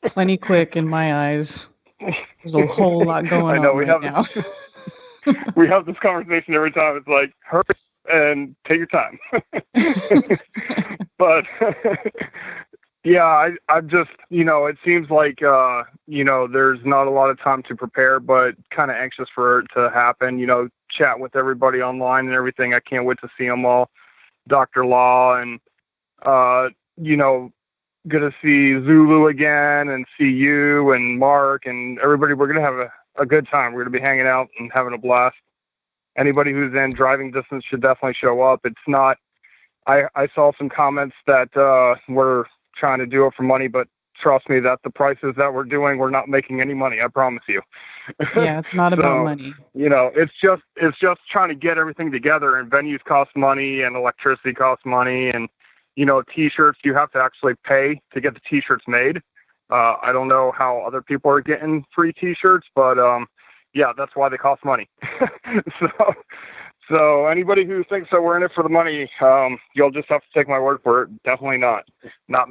Plenty quick in my eyes. There's a whole lot going on right now. We have this conversation every time. It's like, hurry and take your time. But yeah, I'm just, it seems like, there's not a lot of time to prepare, but kind of anxious for it to happen, chat with everybody online and everything. I can't wait to see them all. Dr. Law and, going to see Zulu again and see you and Mark and everybody. We're going to have a good time. We're going to be hanging out and having a blast. Anybody who's in driving distance should definitely show up. It's not, I saw some comments that we're trying to do it for money, but trust me that the prices that we're doing, we're not making any money. I promise you. Yeah, it's not about money. It's just trying to get everything together, and venues cost money and electricity costs money, and t-shirts, you have to actually pay to get the t-shirts made. I don't know how other people are getting free t-shirts, but yeah, that's why they cost money. So anybody who thinks that we're in it for the money, you'll just have to take my word for it. Definitely not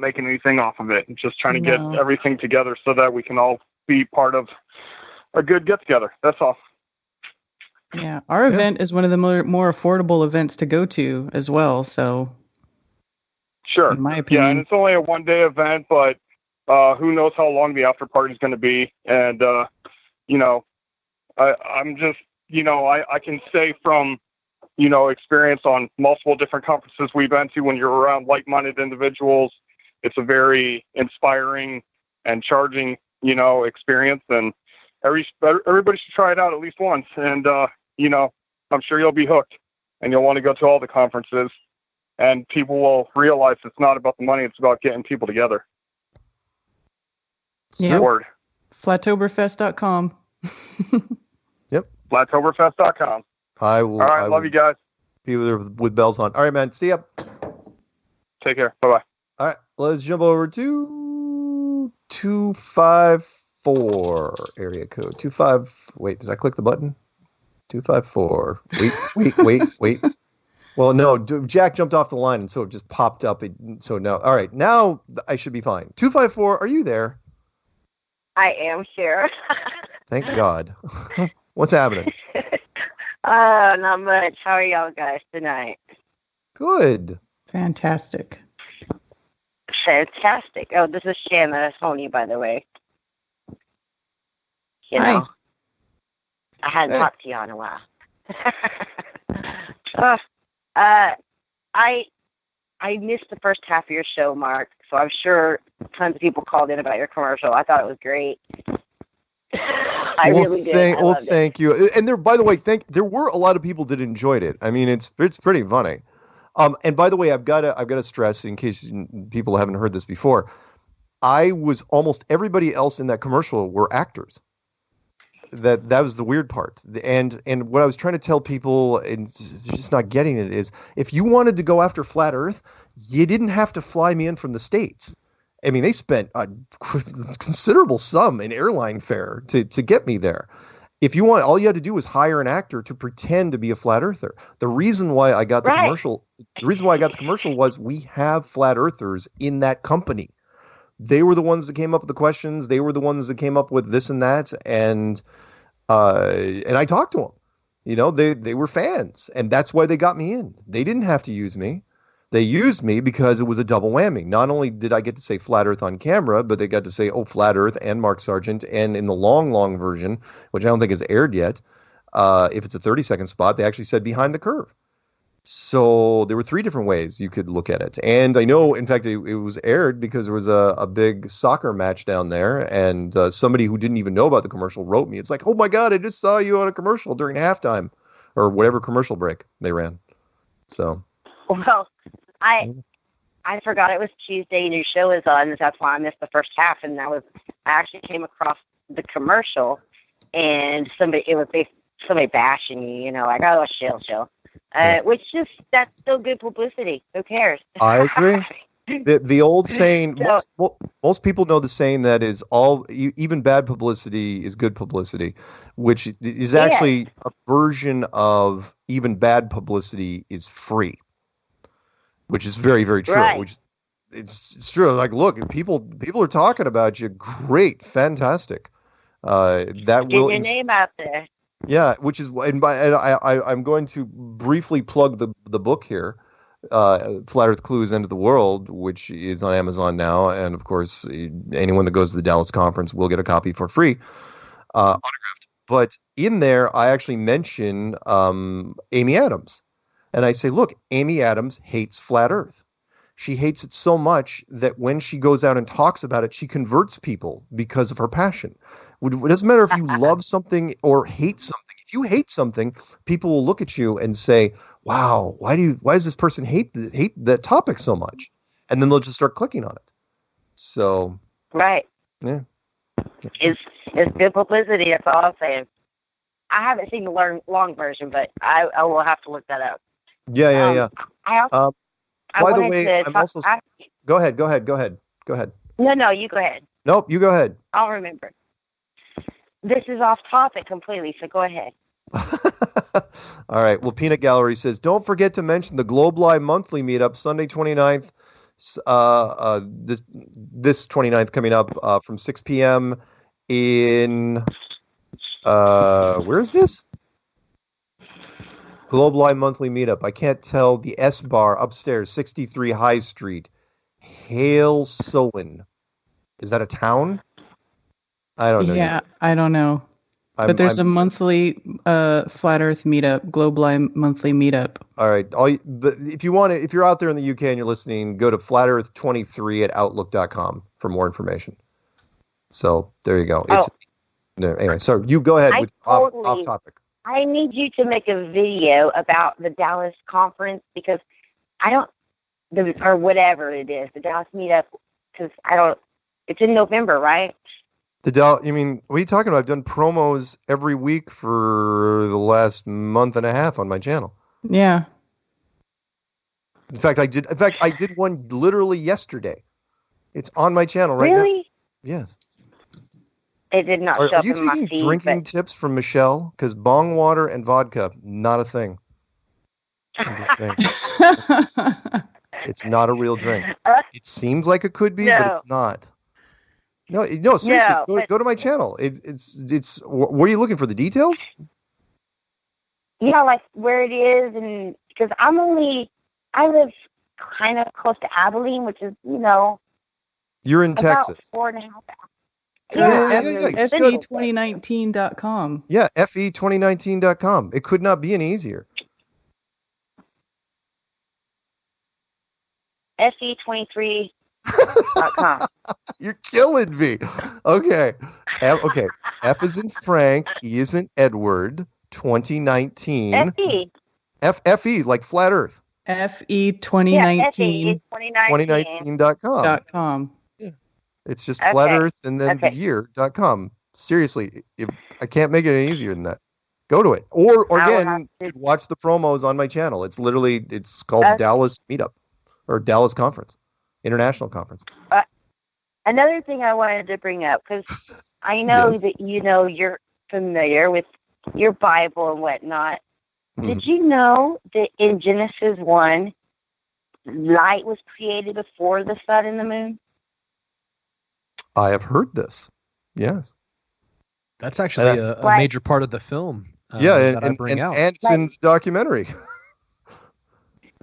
making anything off of it. Just trying to get everything together so that we can all be part of a good get together. That's all. Yeah. Our event is one of the more affordable events to go to as well. So sure. In my opinion. Yeah. And it's only a 1-day event, but who knows how long the after party is going to be. And, I'm just, I can say from, experience on multiple different conferences we've been to, when you're around like-minded individuals, it's a very inspiring and charging, experience. And everybody should try it out at least once. And, I'm sure you'll be hooked and you'll want to go to all the conferences, and people will realize it's not about the money. It's about getting people together. Yeah. Word. Flattoberfest.com. Yep. Flattoberfest.com. I will. All right. Love you guys. Be with bells on. All right, man. See ya. Take care. Bye-bye. All right. Let's jump over to 254 area code. 25. Wait, did I click the button? 254. Wait. Well, no, Jack jumped off the line, and so it just popped up. So no. All right. Now I should be fine. 254. Are you there? I am here. Thank God. What's happening? Not much. How are y'all guys tonight? Good. Fantastic. Oh, this is Shanna Tony, by the way. Hi. I hadn't talked to you in a while. I missed the first half of your show, Mark, so I'm sure tons of people called in about your commercial. I thought it was great. I really did. Thank you. And there, by the way, there were a lot of people that enjoyed it. I mean, it's pretty funny. And by the way, I've got to stress, in case people haven't heard this before, almost everybody else in that commercial were actors. That was the weird part. And what I was trying to tell people, and they're just not getting it, is if you wanted to go after Flat Earth, you didn't have to fly me in from the States. I mean, they spent a considerable sum in airline fare to get me there. If you want, all you had to do was hire an actor to pretend to be a flat earther. The reason why I got the commercial, was we have flat earthers in that company. They were the ones that came up with the questions. They were the ones that came up with this and that, and I talked to them. They were fans, and that's why they got me in. They didn't have to use me. They used me because it was a double whammy. Not only did I get to say Flat Earth on camera, but they got to say, Flat Earth and Mark Sargent. And in the long version, which I don't think has aired yet, if it's a 30-second spot, they actually said Behind the Curve. So there were 3 different ways you could look at it. And I know, in fact, it was aired because there was a big soccer match down there, and somebody who didn't even know about the commercial wrote me. It's like, oh my God, I just saw you on a commercial during halftime or whatever commercial break they ran. So. Well, I forgot it was Tuesday and your show was on. That's why I missed the first half. And I actually came across the commercial, and somebody bashing you, like, oh, chill. Which that's still good publicity. Who cares? I agree. The old saying, most people know the saying that is even bad publicity is good publicity, which is actually a version of even bad publicity is free, which is very, very true. Right. Which it's true. Like, look, people are talking about you. Great, fantastic. That will get your name out there. Yeah, which is, I'm going to briefly plug the book here, Flat Earth Clues, End of the World, which is on Amazon now, and of course, anyone that goes to the Dallas conference will get a copy for free, autographed. But in there, I actually mention Amy Adams, and I say, look, Amy Adams hates Flat Earth. She hates it so much that when she goes out and talks about it, she converts people because of her passion. It doesn't matter if you love something or hate something. If you hate something, people will look at you and say, wow, why does this person hate that topic so much? And then they'll just start clicking on it. So. Right. Yeah. It's good publicity. That's all I'm saying. I haven't seen the long version, but I will have to look that up. Yeah. By the way, I'm also. Go ahead. No, you go ahead. Nope, you go ahead. I'll remember. This is off topic completely, so go ahead. All right. Well, Peanut Gallery says, don't forget to mention the Globe Live monthly meetup, Sunday 29th. This 29th coming up from 6 p.m. in where is this? Globe Live monthly meetup. I can't tell. The S Bar upstairs, 63 High Street, Hale Sowen. Is that a town? I don't know. Yeah, I don't know. But there's a monthly Flat Earth meetup, Globe Live monthly meetup. All right. But if you're out there in the UK and you're listening, go to flatearth23@outlook.com for more information. So there you go. Anyway, so you go ahead with off topic. I need you to make a video about the Dallas conference because or whatever it is, the Dallas meetup, because it's in November, right? You mean, what are you talking about? I've done promos every week for the last month and a half on my channel. Yeah. In fact, I did one literally yesterday. It's on my channel right now. Really? Yes. It did not show up in my feed. Are you taking drinking tips from Michelle? Because bong water and vodka, not a thing. I'm just saying. It's not a real drink. It seems like it could be, but it's not. No, seriously, go to my channel. It's. Were you looking for the details? Yeah, like where it is, and because I live kind of close to Abilene, which is You're in Texas. 4.5 hours. Yeah. FE2019.com. Yeah, FE2019.com. It could not be any easier. FE23.com. You're killing me. Okay. Okay. F is in Frank. E is in Edward. 2019. FE. FE, like Flat Earth. FE2019. Yeah, 2019.com. Yeah. It's just Flat Earth and then the year.com. Seriously, I can't make it any easier than that. Go to it. Or again, watch the promos on my channel. It's called Dallas Meetup or Dallas Conference, International Conference. Another thing I wanted to bring up, because I know that you're familiar with your Bible and whatnot. Did you know that in Genesis 1, light was created before the sun and the moon? I have heard this. Yes. That's actually a major part of the film. That I bring out. And it's in the documentary.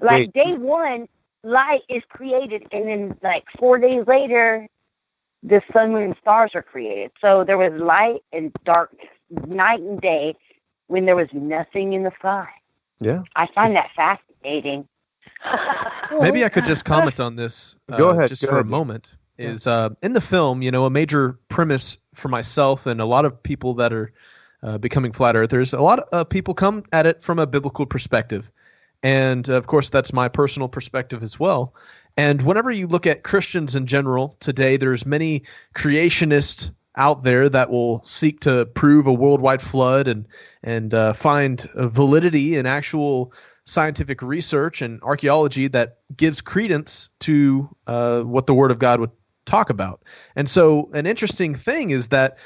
Day one, light is created, and then 4 days later, the sun, moon, and stars are created. So there was light and darkness, night and day, when there was nothing in the sky. Yeah. I find that fascinating. dating. Maybe I could just comment on this Go ahead. just go for ahead. a moment. Is in the film, a major premise for myself and a lot of people that are becoming flat earthers, a lot of people come at it from a biblical perspective. And of course, that's my personal perspective as well. And whenever you look at Christians in general today, there's many creationists out there that will seek to prove a worldwide flood and find validity in actual scientific research and archaeology that gives credence to what the Word of God would talk about. And so an interesting thing is that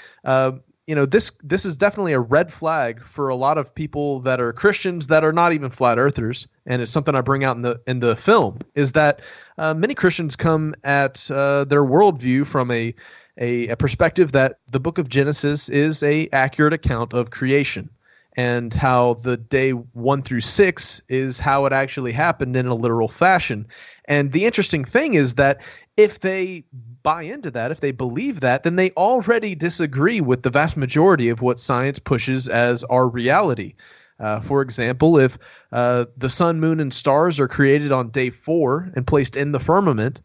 this is definitely a red flag for a lot of people that are Christians that are not even flat earthers, and it's something I bring out in the film, is that many Christians come at their worldview from a perspective that the book of Genesis is a accurate account of creation, and how the day 1 through 6 is how it actually happened in a literal fashion. And the interesting thing is that if they buy into that, if they believe that, then they already disagree with the vast majority of what science pushes as our reality. For example, if the sun, moon, and stars are created on day 4 and placed in the firmament,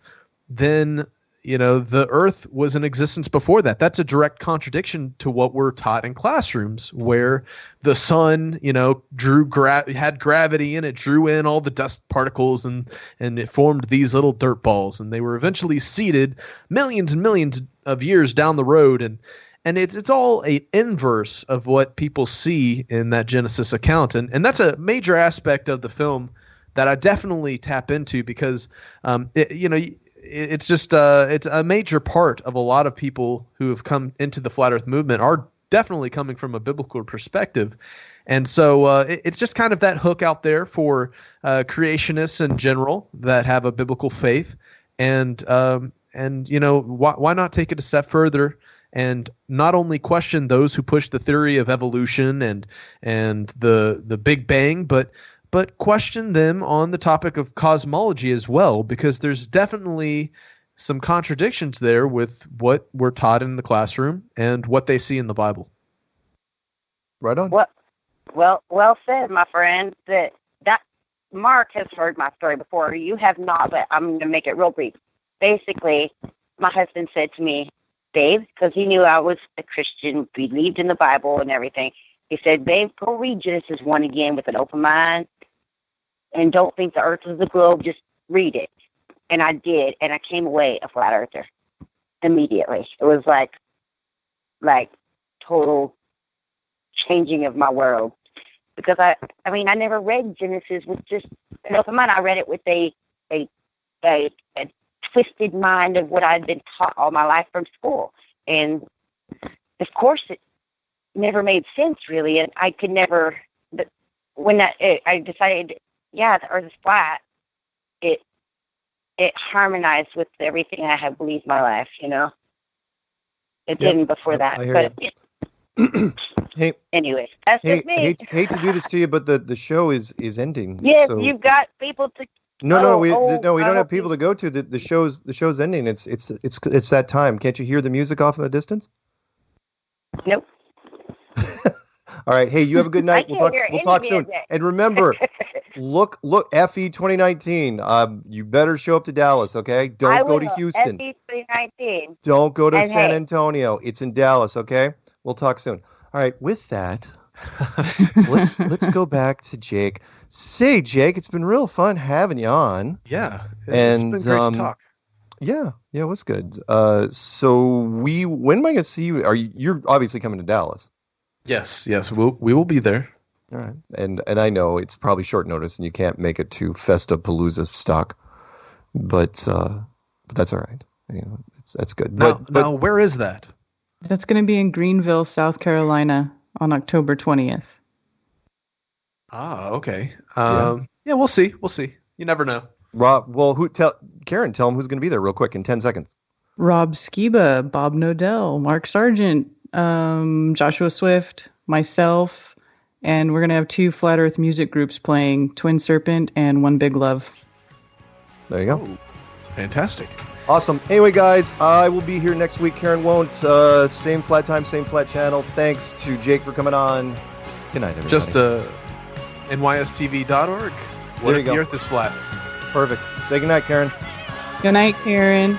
then the earth was in existence before that. That's a direct contradiction to what we're taught in classrooms, where the sun, had gravity and it drew in all the dust particles and it formed these little dirt balls, and they were eventually seeded millions and millions of years down the road. And it's all an inverse of what people see in that Genesis account. And that's a major aspect of the film that I definitely tap into, because, it's just it's a major part of a lot of people who have come into the flat earth movement are definitely coming from a biblical perspective. And so it's just kind of that hook out there for creationists in general that have a biblical faith. And why not take it a step further and not only question those who push the theory of evolution and the Big Bang, but question them on the topic of cosmology as well, because there's definitely some contradictions there with what we're taught in the classroom and what they see in the Bible. Right on. Well said, my friend. That Mark has heard my story before. You have not, but I'm going to make it real brief. Basically, my husband said to me, Babe, because he knew I was a Christian, believed in the Bible and everything. He said, Babe, go read Genesis 1 again with an open mind. And don't think the earth is the globe, just read it. And I did, and I came away a flat earther immediately. It was like total changing of my world. Because I never read Genesis with just an open mind. I read it with a twisted mind of what I'd been taught all my life from school. And of course it never made sense really, and I could never, but when I decided, yeah, the earth is flat, it harmonized with everything I have believed my life, It didn't before that. But hey, anyway, that's just me. Hate to do this to you, but the show is ending. Yes, so. you've got people to. We don't have people to go to. The show's ending. It's that time. Can't you hear the music off in the distance? Nope. All right. Hey, you have a good night. We'll talk soon. And remember, look, FE 2019. You better show up to Dallas, okay? Don't go to Houston. FE 2019. Don't go to San Antonio. It's in Dallas, okay? We'll talk soon. All right. With that, let's go back to Jake. Say, Jake, it's been real fun having you on. Yeah, it's been great to talk. Yeah, it was good. So when am I going to see you? You're obviously coming to Dallas? Yes, we will be there. All right, and I know it's probably short notice and you can't make it to Festa-Palooza stock, but that's all right. That's good. Now, where is that? That's going to be in Greenville, South Carolina, on October 20th. Ah, okay. Yeah, we'll see. You never know. Rob, Karen, tell him who's going to be there real quick in 10 seconds. Rob Skiba, Bob Nodell, Mark Sargent, Joshua Swift, myself, and we're going to have 2 Flat Earth music groups playing, Twin Serpent and One Big Love. There you go. Oh, fantastic. Awesome. Anyway, guys, I will be here next week. Karen won't. Same flat time, same flat channel. Thanks to Jake for coming on. Good night, everybody. Just NYSTV.org. What There if you the go. Earth is flat? Perfect. Say goodnight, Karen. Good night, Karen.